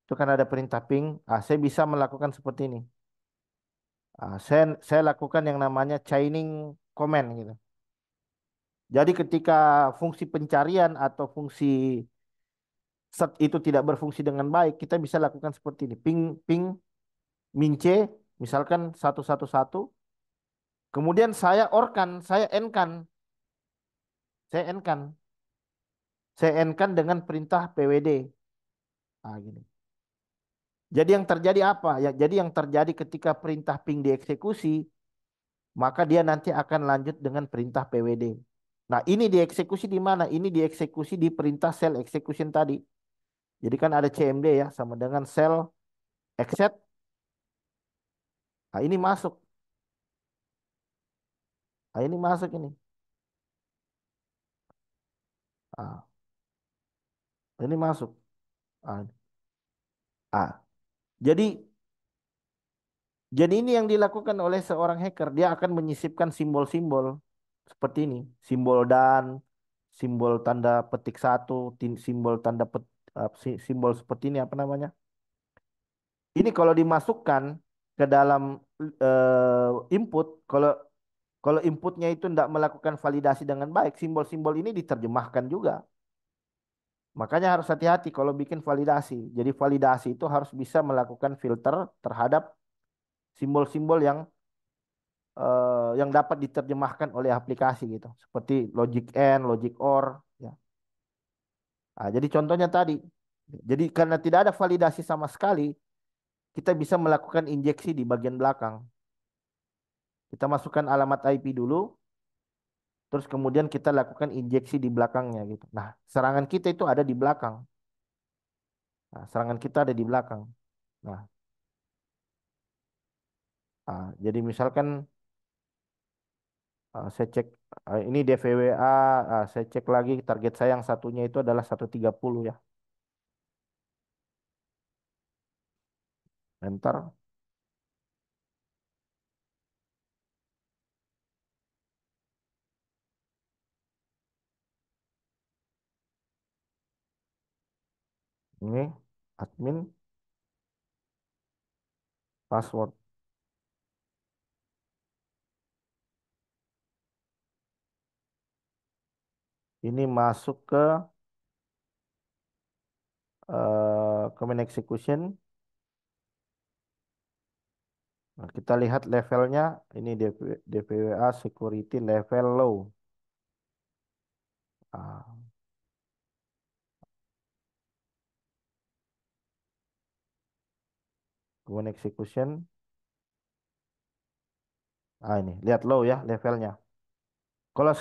Itu kan ada perintah ping. Saya bisa melakukan seperti ini. Saya lakukan yang namanya chaining command gitu. Jadi ketika fungsi pencarian atau fungsi search itu tidak berfungsi dengan baik, kita bisa lakukan seperti ini. Ping ping mince misalkan 111. Kemudian saya orkan, saya enkan, saya enkan, saya enkan dengan perintah pwd. Gini. Jadi yang terjadi apa? Ya, jadi yang terjadi ketika perintah ping dieksekusi, maka dia nanti akan lanjut dengan perintah PWD. Nah, ini dieksekusi di mana? Ini dieksekusi di perintah cell execution tadi. Jadi kan ada CMD ya, sama dengan cell exec. Ini masuk. Ini masuk ini. Ah, ini masuk. Ah, ah. Jadi jadi ini yang dilakukan oleh seorang hacker. Dia akan menyisipkan simbol-simbol seperti ini. Simbol dan, simbol tanda petik satu, simbol tanda simbol seperti ini apa namanya? Ini kalau dimasukkan ke dalam input, kalau kalau inputnya itu tidak melakukan validasi dengan baik, simbol-simbol ini diterjemahkan juga. Makanya harus hati-hati kalau bikin validasi. Jadi validasi itu harus bisa melakukan filter terhadap simbol-simbol yang dapat diterjemahkan oleh aplikasi gitu. Seperti logic and, logic or. Ya. Jadi contohnya tadi. Jadi karena tidak ada validasi sama sekali, kita bisa melakukan injeksi di bagian belakang. Kita masukkan alamat IP dulu, terus kemudian kita lakukan injeksi di belakangnya gitu. Nah, serangan kita itu ada di belakang. Nah, serangan kita ada di belakang. Nah, jadi misalkan Saya cek ini DVWA, saya cek lagi target saya yang satunya itu adalah 130 ya. Enter. Ini admin password. Ini masuk ke command execution. Nah, kita lihat levelnya ini DPWA security level low. Ah, command execution. Ini lihat low ya levelnya. Kalau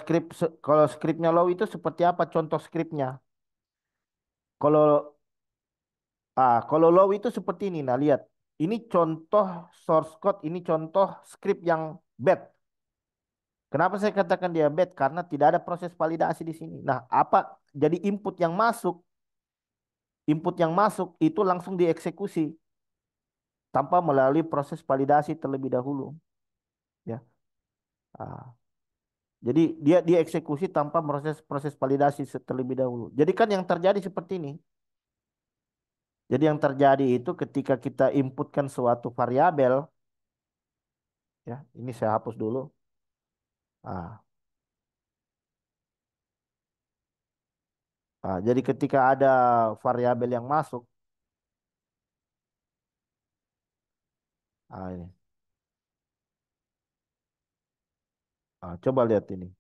scriptnya low itu seperti apa contoh scriptnya? Kalau kalau low itu seperti ini. Nah, lihat. Ini contoh source code, ini contoh script yang bad. Kenapa saya katakan dia bad? Karena tidak ada proses validasi di sini. Nah, jadi input yang masuk itu langsung dieksekusi tanpa melalui proses validasi terlebih dahulu, ya. Ah, jadi dia dieksekusi tanpa proses proses validasi terlebih dahulu. Jadi kan yang terjadi seperti ini. Jadi yang terjadi itu ketika kita inputkan suatu variabel, ya, ini saya hapus dulu. Ah, jadi ketika ada variabel yang masuk, ini, coba lihat ini.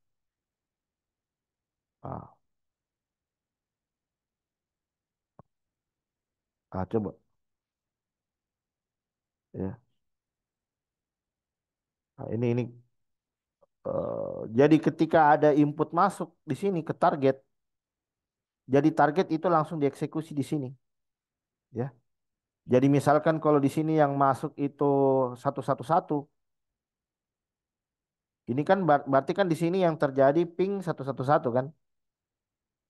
Ah, coba, ya. Ini jadi ketika ada input masuk di sini ke target, jadi target itu langsung dieksekusi di sini, ya. Jadi misalkan kalau di sini yang masuk itu 111, ini kan berarti kan di sini yang terjadi ping 111 kan?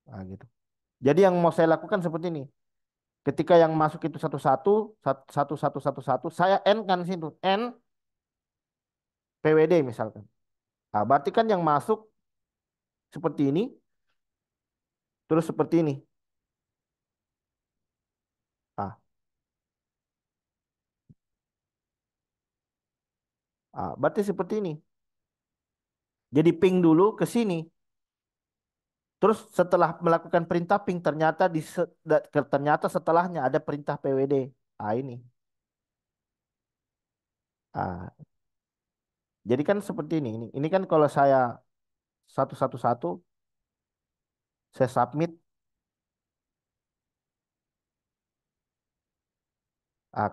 Nah, gitu. Jadi yang mau saya lakukan seperti ini. Ketika yang masuk itu 11 saya N kan situ, N PWD misalkan. Berarti kan yang masuk seperti ini, terus seperti ini. Ah, berarti seperti ini. Jadi ping dulu ke sini. Terus setelah melakukan perintah ping ternyata setelahnya ada perintah PWD. Ini. Ah, jadi kan seperti ini. Ini kan kalau saya 111 saya submit,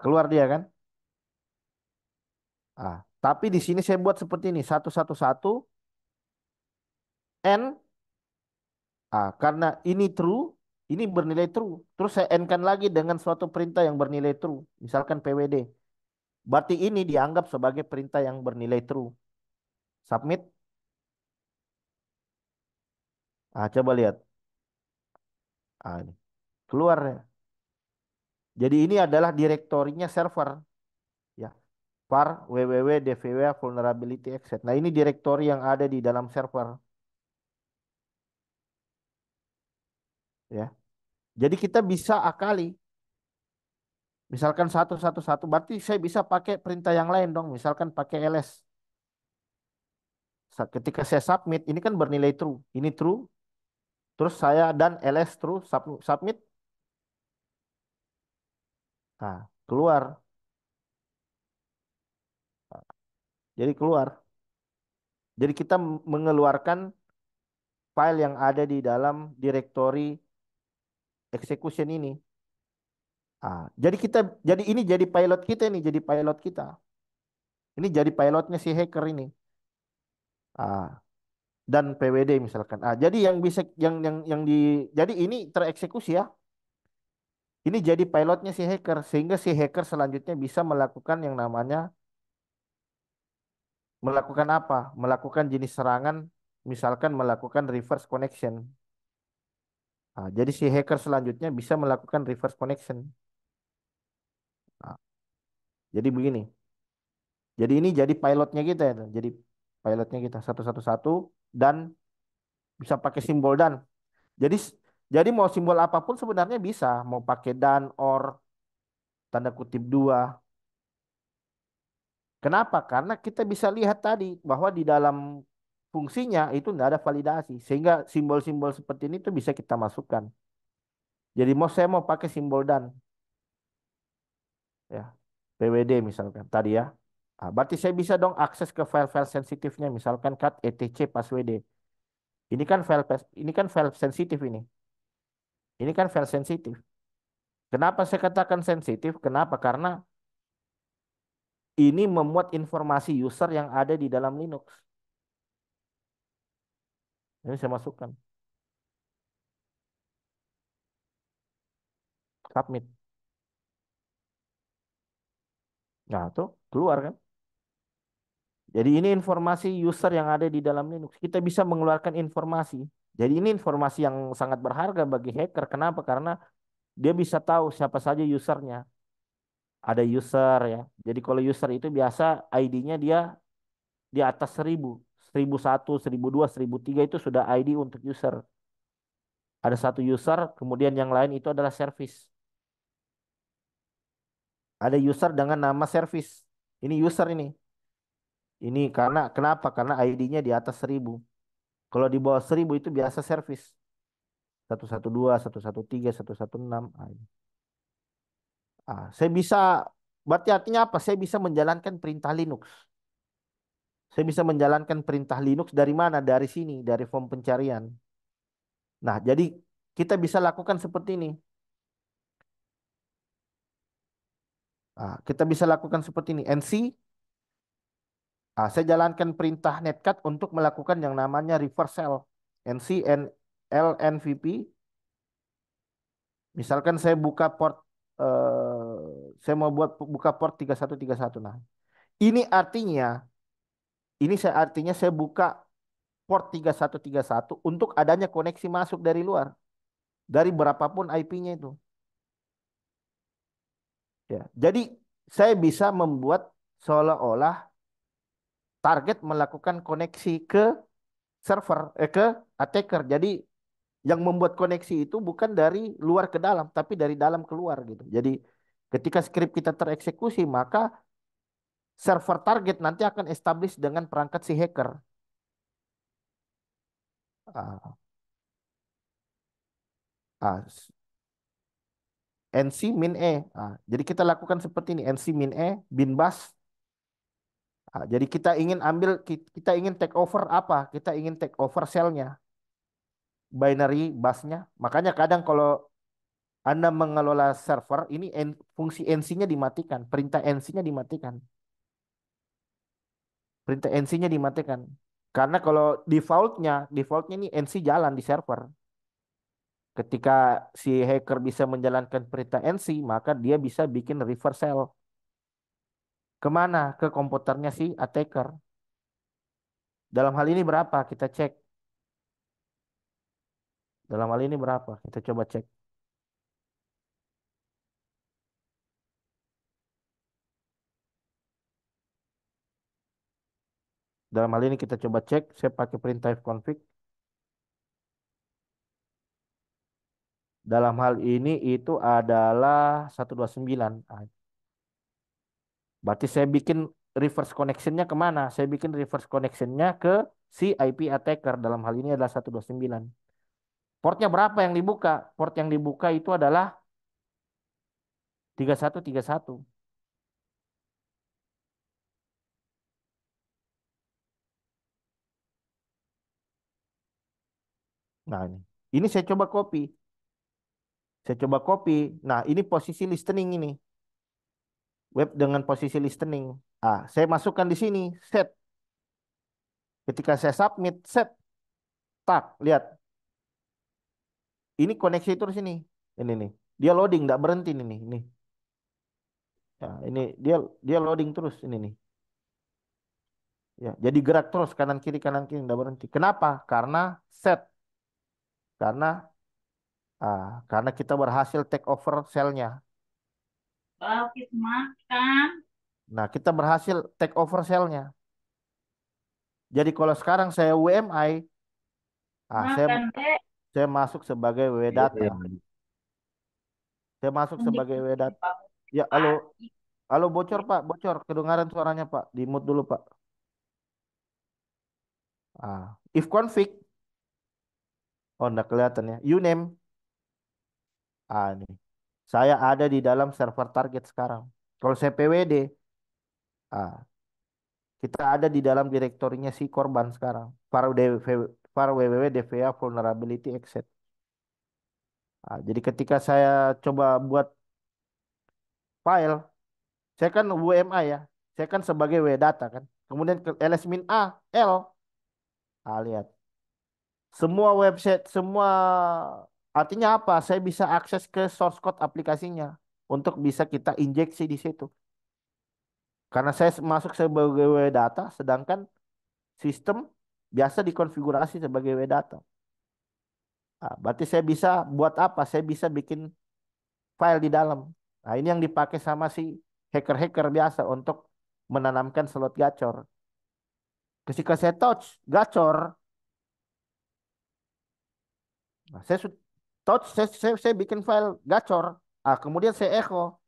keluar dia kan. Tapi di sini saya buat seperti ini 111 N, karena ini true, ini bernilai true. Terus saya N-kan lagi dengan suatu perintah yang bernilai true. Misalkan PWD. Berarti ini dianggap sebagai perintah yang bernilai true. Submit. Coba lihat. Ini. Keluar ya. Jadi ini adalah direktorinya server. Ya. Var www.dvw vulnerability exit. Nah, ini direktori yang ada di dalam server. Ya. Jadi kita bisa akali. Misalkan 111, berarti saya bisa pakai perintah yang lain dong. Misalkan pakai ls. Ketika saya submit, ini kan bernilai true. Ini true. Terus saya dan ls true, submit. Keluar. Jadi keluar. Jadi kita mengeluarkan file yang ada di dalam directory execution ini. Jadi ini jadi pilot kita nih, jadi pilot kita. Ini jadi pilotnya si hacker ini. Dan PWD misalkan. Jadi yang bisa jadi ini tereksekusi ya. Ini jadi pilotnya si hacker sehingga si hacker selanjutnya bisa melakukan yang namanya Melakukan apa? Melakukan jenis serangan, misalkan melakukan reverse connection. Nah, jadi si hacker selanjutnya bisa melakukan reverse connection. Nah, jadi begini. Jadi ini jadi pilotnya kita ya. Jadi pilotnya kita satu-satu dan bisa pakai simbol dan. Jadi jadi mau simbol apapun sebenarnya bisa. Mau pakai dan, or, tanda kutip dua. Kenapa? Karena kita bisa lihat tadi bahwa di dalam fungsinya itu tidak ada validasi. Sehingga simbol-simbol seperti ini tuh bisa kita masukkan. Jadi saya mau pakai simbol dan ya. PWD misalkan tadi ya. Ah, berarti saya bisa dong akses ke file-file sensitifnya misalkan cat etc passwd. Ini kan file sensitif ini. Ini kan file sensitif. Kenapa saya katakan sensitif? Kenapa? Karena ini memuat informasi user yang ada di dalam Linux. Ini saya masukkan. Submit. Nah, tuh keluar kan? Jadi ini informasi user yang ada di dalam Linux. Kita bisa mengeluarkan informasi. Jadi ini informasi yang sangat berharga bagi hacker. Kenapa? Karena dia bisa tahu siapa saja usernya. Ada user ya. Jadi kalau user itu biasa ID-nya dia di atas 1000. 1001, 1002, 1003 itu sudah ID untuk user. Ada satu user, kemudian yang lain itu adalah service. Ada user dengan nama service. Ini user ini. Ini karena kenapa? Karena ID-nya di atas 1000. Kalau di bawah 1000 itu biasa service. 112, 113, 116. Saya bisa, berarti artinya apa? Saya bisa menjalankan perintah Linux. Saya bisa menjalankan perintah Linux dari mana? Dari sini, dari form pencarian. Nah, jadi kita bisa lakukan seperti ini. Kita bisa lakukan seperti ini. NC, saya jalankan perintah netcat untuk melakukan yang namanya reversal. NC LNVP. Misalkan saya buka port, saya mau buka port 3131. Nah, ini artinya, artinya saya buka port 3131 untuk adanya koneksi masuk dari luar. Dari berapapun IP-nya itu. Ya. Jadi saya bisa membuat seolah-olah target melakukan koneksi ke server, ke attacker. Jadi yang membuat koneksi itu bukan dari luar ke dalam, tapi dari dalam keluar gitu. Jadi ketika script kita tereksekusi, maka server target nanti akan establish dengan perangkat si hacker. Ah, ah, NC min E. Jadi kita lakukan seperti ini. NC min E bin bus. Jadi kita ingin ambil, kita ingin take over apa? Kita ingin take over cell-nya, binary busnya. Makanya kadang kalau Anda mengelola server, ini fungsi NC-nya dimatikan, perintah NC-nya dimatikan. Perintah NC-nya dimatikan. Karena kalau defaultnya ini NC jalan di server. Ketika si hacker bisa menjalankan perintah NC, maka dia bisa bikin reversal. Kemana? Ke komputernya si attacker. Dalam hal ini berapa? Kita cek. Dalam hal ini berapa? Kita coba cek. Dalam hal ini kita coba cek. Saya pakai perintah ifconfig. Dalam hal ini itu adalah 129. Berarti saya bikin reverse connection-nya kemana? Saya bikin reverse connection-nya ke si IP attacker. Dalam hal ini adalah 129. Portnya berapa yang dibuka? Port yang dibuka itu adalah 3131. Nah ini. Ini saya coba copy. Saya coba copy. Nah ini posisi listening ini. Web dengan posisi listening. Saya masukkan di sini. Set. Ketika saya submit. Set. Tak. Lihat. Ini koneksi terus ini. Ini nih. Dia loading. Nggak berhenti ini nih. Ini. Ya, ini dia loading terus ini nih. Ya, jadi gerak terus kanan kiri nggak berhenti. Kenapa? Karena set, karena kita berhasil take over selnya.
Habis makan.
Nah, kita berhasil take over selnya. Jadi kalau sekarang saya WMI, ah saya
Makan, Dek.
saya masuk sebagai WW
Iya,
data.
iya.
Saya masuk
Nanti
sebagai WW data.
bangun
Ya, halo,
pagi.
halo bocor Pak, bocor. Kedengaran suaranya Pak. Di mute dulu Pak. If config, oh enggak kelihatan ya. Uname, nih. Saya ada di dalam server target sekarang. Kalau saya PWD, ah kita ada di dalam direktorinya si korban sekarang. Var www DVA vulnerability exit. Jadi ketika saya coba buat file, saya kan WMA ya. Saya kan sebagai W data kan. Kemudian ke ls-min a l. Lihat. Semua website, semua artinya apa? Saya bisa akses ke source code aplikasinya untuk bisa kita injeksi di situ. Karena saya masuk sebagai W data, sedangkan sistem biasa dikonfigurasi sebagai W data. Berarti saya bisa buat apa? Saya bisa bikin file di dalam. Nah, ini yang dipakai sama si hacker-hacker biasa untuk menanamkan slot gacor. Ketika saya touch gacor, nah, touch, saya bikin file gacor. Kemudian saya echo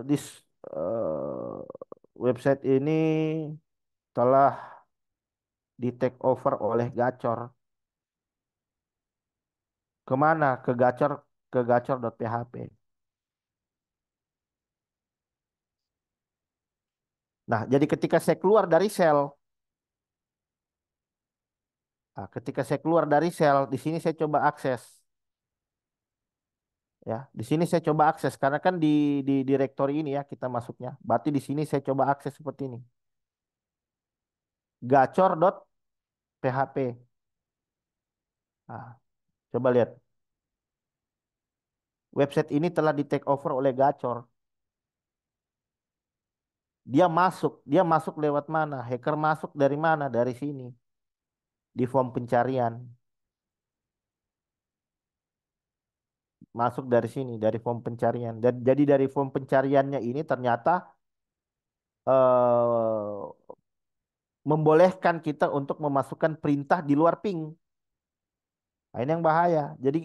di website ini telah di take over oleh gacor. Kemana? Ke gacor.php. Nah, jadi ketika saya keluar dari sel, ketika saya keluar dari sel, di sini saya coba akses. Ya, di sini saya coba akses karena kan di direktori ini ya kita masuknya. Berarti di sini saya coba akses seperti ini. Gacor.php. Nah, coba lihat. Website ini telah di take over oleh Gacor. Dia masuk lewat mana? Hacker masuk dari mana? Dari sini. Di form pencarian. Masuk dari sini, dari form pencarian. Dan jadi dari form pencariannya ini ternyata eh, membolehkan kita untuk memasukkan perintah di luar ping. Nah, ini yang bahaya. Jadi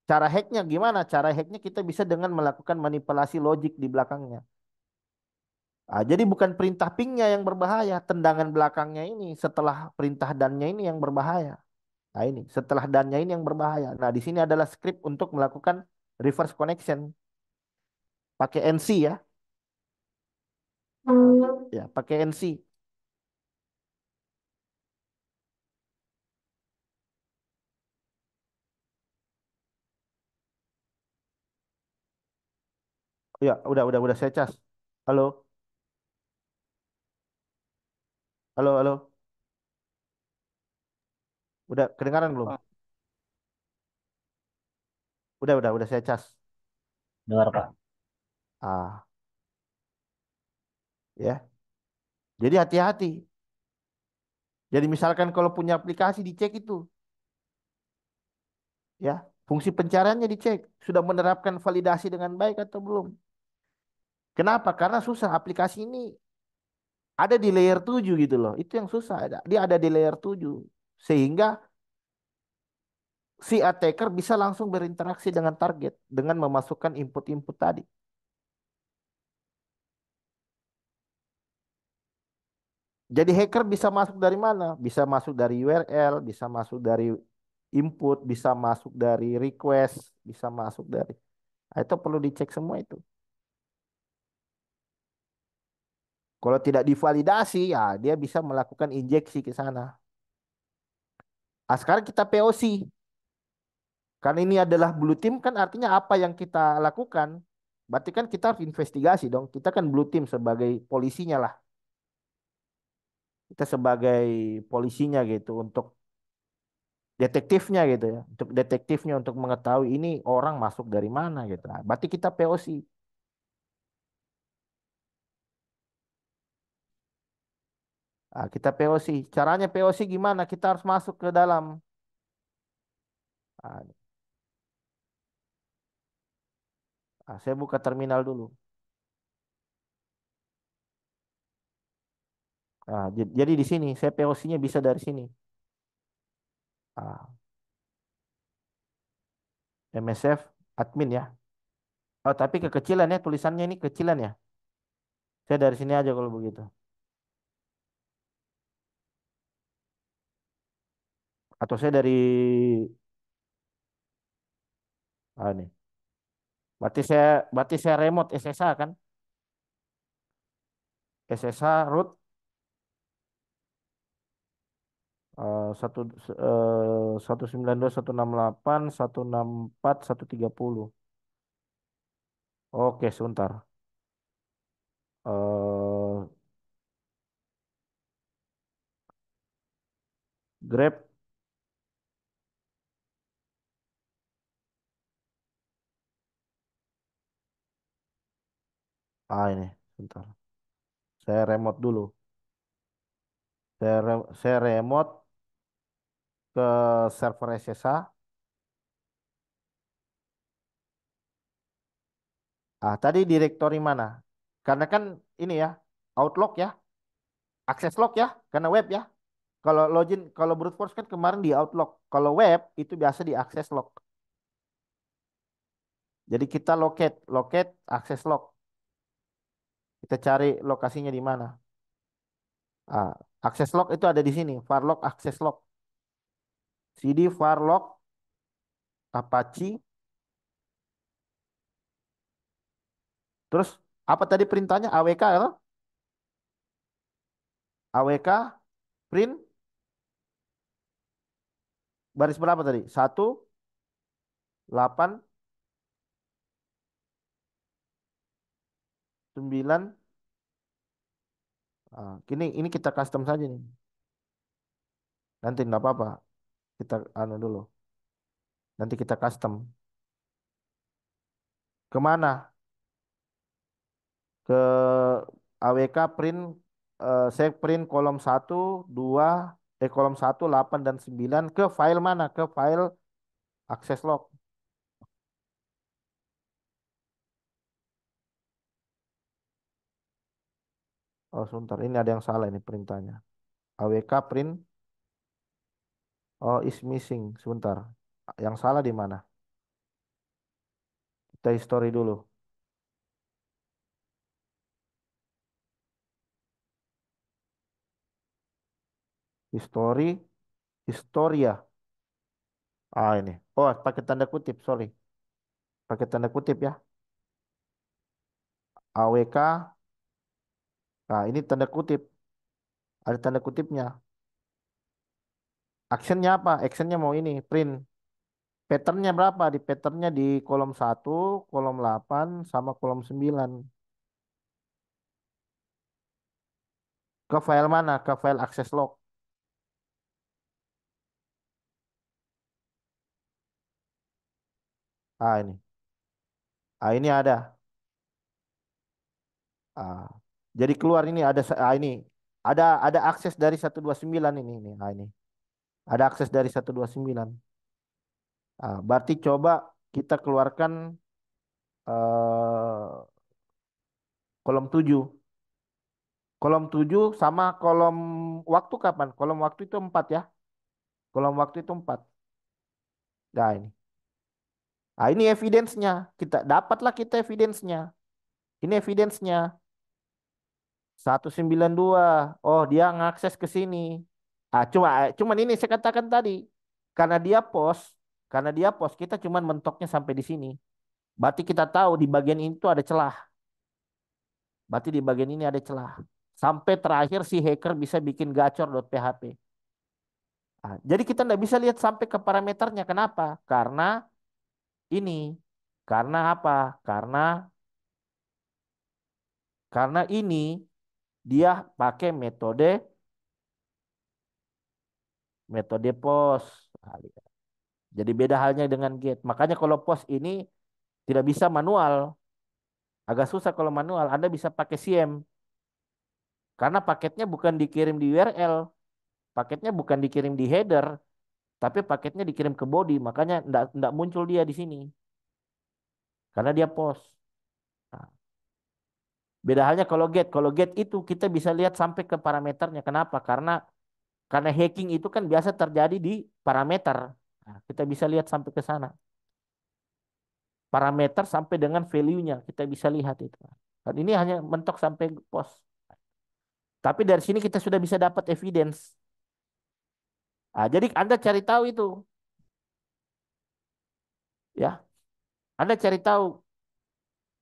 cara hacknya gimana? Cara hacknya kita bisa dengan melakukan manipulasi logik di belakangnya. Jadi bukan perintah pingnya yang berbahaya, tendangan belakangnya ini setelah perintah dannya ini yang berbahaya. Nah ini setelah dannya ini yang berbahaya. Nah di sini adalah script untuk melakukan reverse connection pakai NC ya, ya pakai NC. Ya udah saya cas. Halo, halo. Udah kedengaran belum?
Oh,
Udah saya cas.
dengar Pak.
Ah ya. Jadi hati-hati. Jadi misalkan kalau punya aplikasi dicek itu ya, fungsi pencariannya dicek, sudah menerapkan validasi dengan baik atau belum. Kenapa? Karena susah aplikasi ini ada di layer 7 gitu loh. Itu yang susah. Dia ada di layer 7. Sehingga si attacker bisa langsung berinteraksi dengan target dengan memasukkan input-input tadi. Jadi hacker bisa masuk dari mana? Bisa masuk dari URL, bisa masuk dari input, bisa masuk dari request, bisa masuk dari. Nah, itu perlu dicek semua itu. Kalau tidak divalidasi, ya dia bisa melakukan injeksi ke sana. Sekarang kita POC. Karena ini adalah blue team kan artinya apa yang kita lakukan. Berarti kan kita harus investigasi dong. Kita kan blue team sebagai polisinya lah. Kita sebagai polisinya gitu untuk detektifnya gitu ya. Untuk detektifnya untuk mengetahui ini orang masuk dari mana gitu. Nah, berarti kita POC. Ah, kita POC. Caranya POC gimana? Kita harus masuk ke dalam. Ah, saya buka terminal dulu. Jadi di sini saya POC-nya bisa dari sini. Ah, MSF admin ya. Oh, tapi kekecilan ya tulisannya ini kecilan ya. Saya dari sini aja kalau begitu. Atau saya dari ini. Berarti saya remote SSH kan? SSH root 192.168.164.130. Oke, sebentar. eh Grab. Ini sebentar. Saya remote dulu. Saya remote ke server SSH. Tadi direktori mana? Karena kan ini ya, Outlook ya, akses log ya, karena web ya. Kalau login, kalau brute force kan kemarin di Outlook. Kalau web itu biasa di akses log. Jadi kita locate akses log. Kita cari lokasinya di mana. Ah, akses log itu ada di sini, varlog akses log. CD varlog Apache. Terus apa tadi perintahnya? AWK atau AWK print baris berapa tadi? 189. Ini kita custom saja nih. Nanti nggak apa-apa. Kita anu dulu. Nanti kita custom. Kemana? Ke AWK print. Saya print kolom 1, 2, kolom 1, 8, dan 9 ke file mana? Ke file akses log. Oh, sebentar. Ini ada yang salah ini perintahnya. AWK print. Oh, is missing. Sebentar. Yang salah di mana? Kita history dulu. History. Historia. Ini. Oh, pakai tanda kutip. Sorry. Pakai tanda kutip ya. AWK. Ini tanda kutip. Ada tanda kutipnya. Actionnya apa? Actionnya mau ini. Print. Patternnya berapa? Di patternnya di kolom 1, kolom 8, sama kolom 9. Ke file mana? Ke file access log. Ini. Ini ada. Ah, jadi keluar ini ini. Ada akses dari 129 ini. Ini. Ada akses dari 129. Berarti coba kita keluarkan eh, kolom 7. Kolom 7 sama kolom waktu kapan? Kolom waktu itu 4 ya. Kolom waktu itu 4. Nah, ini. Ini evidence-nya. Kita evidence-nya. Ini evidence-nya. 192. Oh, dia ngakses ke sini. Cuman ini saya katakan tadi. Karena dia post, karena dia post kita cuman mentoknya sampai di sini. Berarti kita tahu di bagian ini tuh ada celah. Berarti di bagian ini ada celah. Sampai terakhir si hacker bisa bikin gacor.php. Jadi kita nggak bisa lihat sampai ke parameternya. Kenapa? Ini. Karena apa? Karena ini dia pakai metode post. Jadi beda halnya dengan get. Makanya kalau post ini tidak bisa manual. Agak susah kalau manual. Anda bisa pakai CM. Karena paketnya bukan dikirim di URL, paketnya bukan dikirim di header, tapi paketnya dikirim ke body, makanya enggak muncul dia di sini karena dia post. Nah, beda halnya kalau get itu kita bisa lihat sampai ke parameternya. Kenapa? Karena hacking itu kan biasa terjadi di parameter. Nah, kita bisa lihat sampai ke sana. Parameter sampai dengan value-nya kita bisa lihat itu. Dan ini hanya mentok sampai post. Tapi dari sini kita sudah bisa dapat evidence. Nah, jadi Anda cari tahu itu, ya. Anda cari tahu,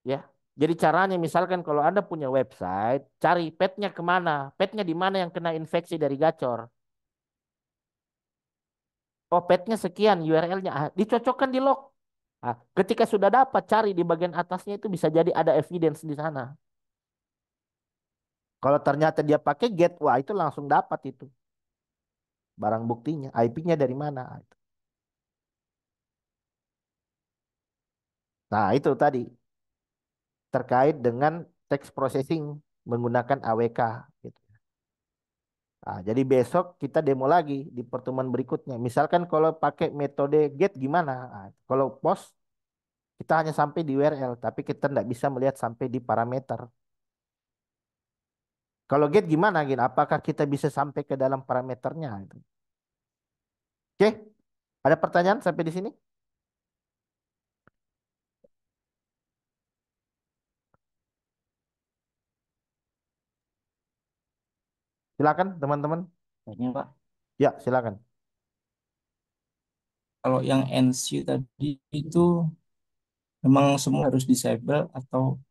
ya. Jadi caranya misalkan kalau Anda punya website, cari petnya kemana, petnya di mana yang kena infeksi dari gacor. Oh, petnya sekian, URL-nya dicocokkan di log. Ah, ketika sudah dapat, cari di bagian atasnya itu bisa jadi ada evidence di sana. Kalau ternyata dia pakai get, wah itu langsung dapat itu barang buktinya, IP-nya dari mana. Nah, itu tadi terkait dengan text processing menggunakan AWK gitu. Nah, jadi besok kita demo lagi di pertemuan berikutnya. Misalkan kalau pakai metode get gimana? Nah, kalau post kita hanya sampai di URL, tapi kita tidak bisa melihat sampai di parameter. Kalau get gimana, Gin? Apakah kita bisa sampai ke dalam parameternya? Gitu. Oke, ada pertanyaan sampai di sini? Silakan, teman-teman.
Tanya, Pak.
Ya, silakan.
Kalau yang NC tadi itu memang semua harus disable atau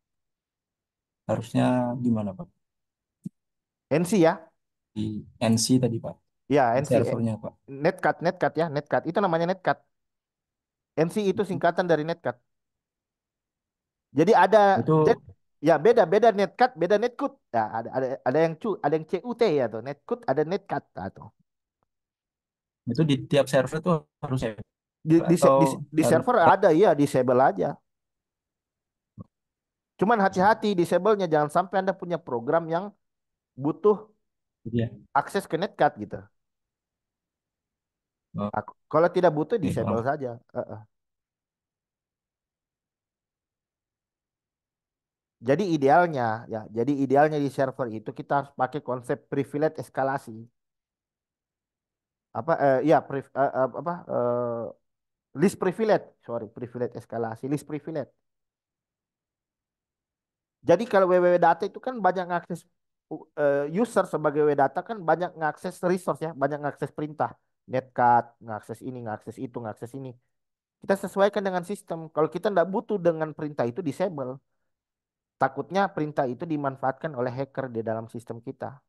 harusnya gimana, Pak?
NC ya,
Di NC tadi, Pak.
ya
Di
NC,
servernya, Pak.
netcat ya, netcat. Itu namanya netcat. NC itu singkatan dari netcat. Jadi ada
Itu
ya beda netcat, beda netcut. Ya, ada yang ada yang CUT ya tuh, netcut, ada netcat tuh.
itu di tiap server tuh harus
Di,
disable
di,
atau
di
harus
server ada ya, disable aja. Cuman hati-hati disable-nya, jangan sampai Anda punya program yang butuh
ya.
akses ke netcat gitu.
Oh,
Kalau tidak butuh
oke,
disable
paham.
saja. Jadi idealnya ya, jadi idealnya di server itu kita harus pakai konsep privilege eskalasi. Apa ya apa list privilege, sorry, privilege eskalasi, list privilege. Jadi kalau www data itu kan banyak ngakses user sebagai www data kan banyak ngakses resource ya, banyak ngakses perintah, netcat, ngakses ini, ngakses itu, ngakses ini. Kita sesuaikan dengan sistem. Kalau kita tidak butuh dengan perintah itu disable. Takutnya perintah itu dimanfaatkan oleh hacker di dalam sistem kita.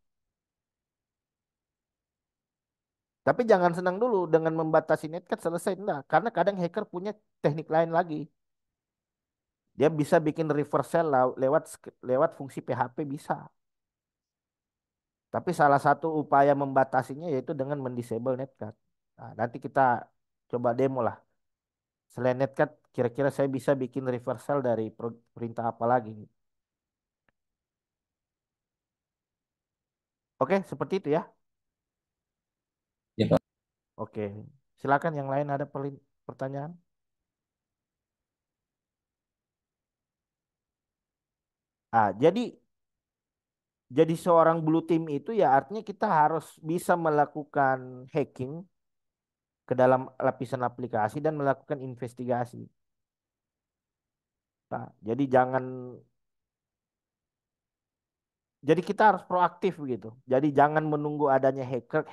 Tapi jangan senang dulu dengan membatasi netcat selesai. Enggak, karena kadang hacker punya teknik lain lagi. Dia bisa bikin reversal lewat fungsi PHP bisa. Tapi salah satu upaya membatasinya yaitu dengan mendisable netcat. Nah, nanti kita coba demo lah. Selain netcat, kira-kira saya bisa bikin reversal dari perintah apa lagi. Oke, seperti itu ya.
Ya, Pak.
Oke, silakan yang lain ada pertanyaan. Jadi seorang blue team itu ya artinya kita harus bisa melakukan hacking ke dalam lapisan aplikasi dan melakukan investigasi. Nah, jadi kita harus proaktif begitu. Jadi jangan menunggu adanya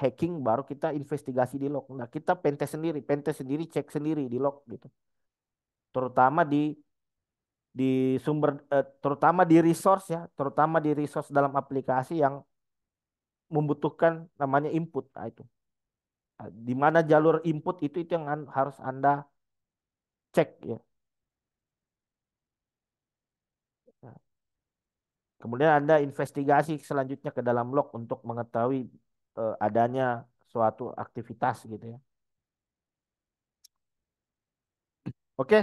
hacking baru kita investigasi di log. Nah, kita pentest sendiri, cek sendiri di log gitu. Terutama di sumber terutama di resource ya, terutama di resource dalam aplikasi yang membutuhkan namanya input. Nah, itu. Nah, di mana jalur input itu yang harus Anda cek ya. Nah, kemudian Anda investigasi selanjutnya ke dalam log untuk mengetahui adanya suatu aktivitas gitu ya. Oke,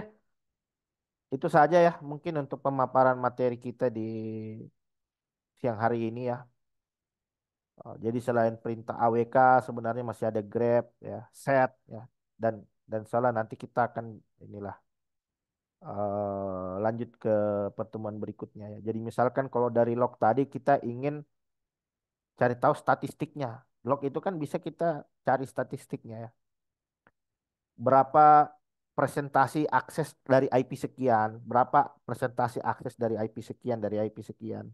itu saja ya mungkin untuk pemaparan materi kita di siang hari ini ya. Jadi selain perintah AWK sebenarnya masih ada grab ya, set ya, dan salah nanti kita akan inilah lanjut ke pertemuan berikutnya ya. Jadi misalkan kalau dari log tadi kita ingin cari tahu statistiknya. Log itu kan bisa kita cari statistiknya ya. Berapa presentasi akses dari IP sekian, berapa presentasi akses dari IP sekian, dari IP sekian.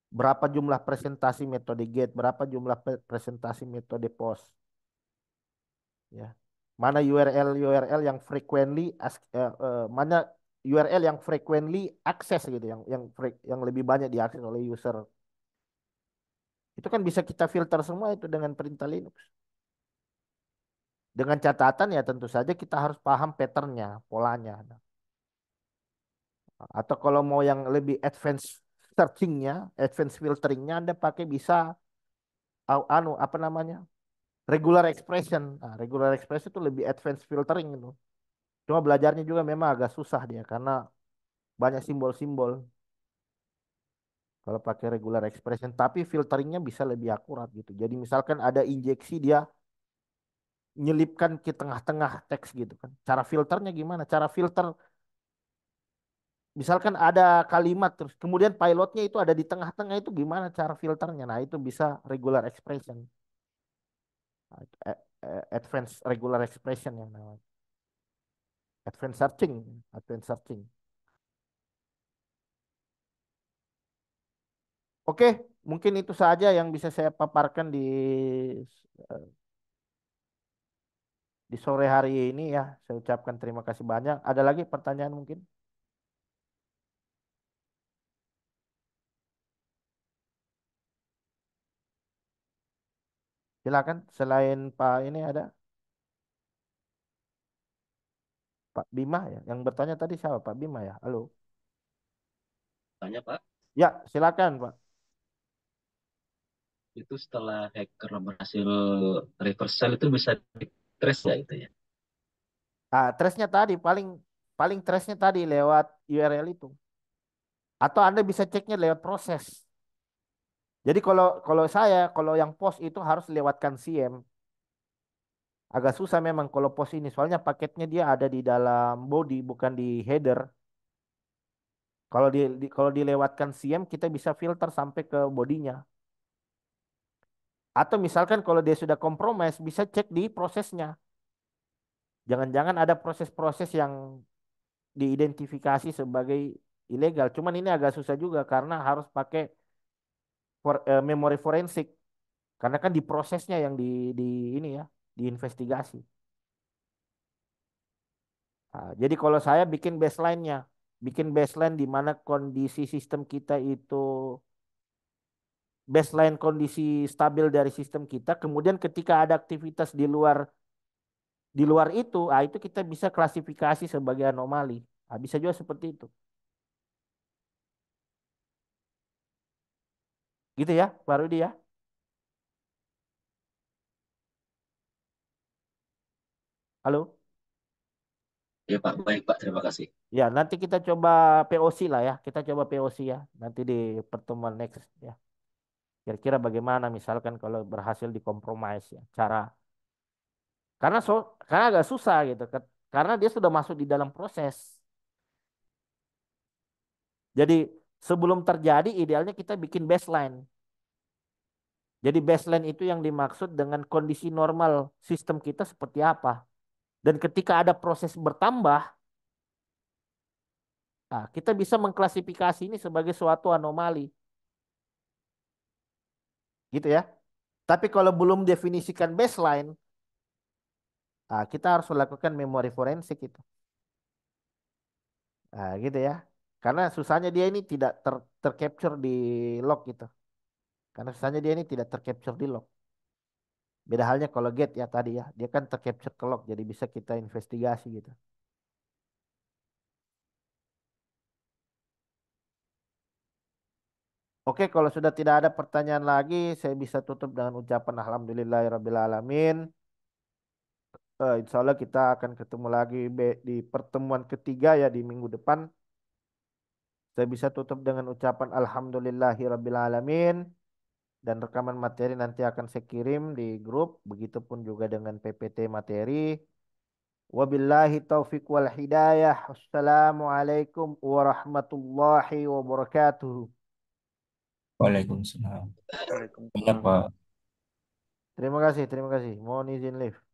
Berapa jumlah presentasi metode get, berapa jumlah presentasi metode post. Ya. Mana URL yang mana URL yang frequently access gitu, yang lebih banyak diakses oleh user. Itu kan bisa kita filter semua itu dengan perintah Linux. Dengan catatan ya tentu saja kita harus paham patternnya, polanya. Atau kalau mau yang lebih advance searchingnya, advance filteringnya, Anda pakai bisa apa namanya, regular expression. Nah, regular expression itu lebih advance filtering itu. Cuma belajarnya juga memang agak susah dia karena banyak simbol-simbol kalau pakai regular expression. Tapi filteringnya bisa lebih akurat gitu. Jadi misalkan ada injeksi dia nyelipkan ke tengah-tengah teks gitu kan. Cara filternya gimana? Cara filter misalkan ada kalimat terus kemudian pilotnya itu ada di tengah-tengah itu gimana cara filternya? Nah, itu bisa regular expression. Nah, advanced regular expression yang namanya. Advanced searching, advanced searching. Oke, mungkin itu saja yang bisa saya paparkan eh, di sore hari ini ya. Saya ucapkan terima kasih banyak. Ada lagi pertanyaan mungkin? Silakan. Selain Pak ini ada Pak Bima ya. Yang bertanya tadi siapa? Pak Bima ya. Halo.
Tanya Pak,
Ya, silakan Pak.
itu setelah hacker berhasil reversal itu bisa di trace ya itu ya?
Trace-nya tadi paling paling trace-nya tadi lewat URL itu. Atau Anda bisa ceknya lewat proses. Jadi kalau kalau saya kalau yang post itu harus lewatkan CM. Agak susah memang kalau post ini soalnya paketnya dia ada di dalam body bukan di header. Kalau dilewatkan CM kita bisa filter sampai ke bodinya. Atau misalkan kalau dia sudah compromise bisa cek di prosesnya. Jangan-jangan ada proses-proses yang diidentifikasi sebagai ilegal. Cuman ini agak susah juga karena harus pakai memori forensik. Karena kan di prosesnya yang di ini ya, diinvestigasi. Nah, jadi kalau saya bikin baseline di mana kondisi sistem kita itu baseline kondisi stabil dari sistem kita, kemudian ketika ada aktivitas di luar itu, itu kita bisa klasifikasi sebagai anomali. Bisa juga seperti itu. Gitu ya, Pak Rudi ya. Halo.
Ya Pak, baik Pak, terima kasih.
Ya, nanti kita coba POC lah ya. Kita coba POC ya. Nanti di pertemuan next ya. Kira-kira bagaimana misalkan kalau berhasil dikompromis ya. Karena agak susah gitu. Karena dia sudah masuk di dalam proses. Jadi sebelum terjadi idealnya kita bikin baseline. Jadi baseline itu yang dimaksud dengan kondisi normal sistem kita seperti apa. Dan ketika ada proses bertambah, kita bisa mengklasifikasi ini sebagai suatu anomali. Gitu ya. Tapi kalau belum definisikan baseline, kita harus melakukan memori forensik itu. Gitu ya. Karena susahnya dia ini tidak tercapture di log gitu. Karena susahnya dia ini tidak tercapture di log. Beda halnya kalau get ya tadi ya. Dia kan tercapture ke log. Jadi bisa kita investigasi gitu. Oke, kalau sudah tidak ada pertanyaan lagi, saya bisa tutup dengan ucapan Alhamdulillahirrabbilalamin. Insya Allah kita akan ketemu lagi di pertemuan ketiga ya di minggu depan. Saya bisa tutup dengan ucapan Alhamdulillahirrabbilalamin. dan rekaman materi nanti akan saya kirim di grup. Begitupun juga dengan PPT materi. Wabillahi taufiq wal hidayah. Wassalamualaikum warahmatullahi wabarakatuh.
Waalaikumsalam. Banyak,
Waalaikumsalam.
Pak.
Terima kasih, terima kasih. Mohon izin live.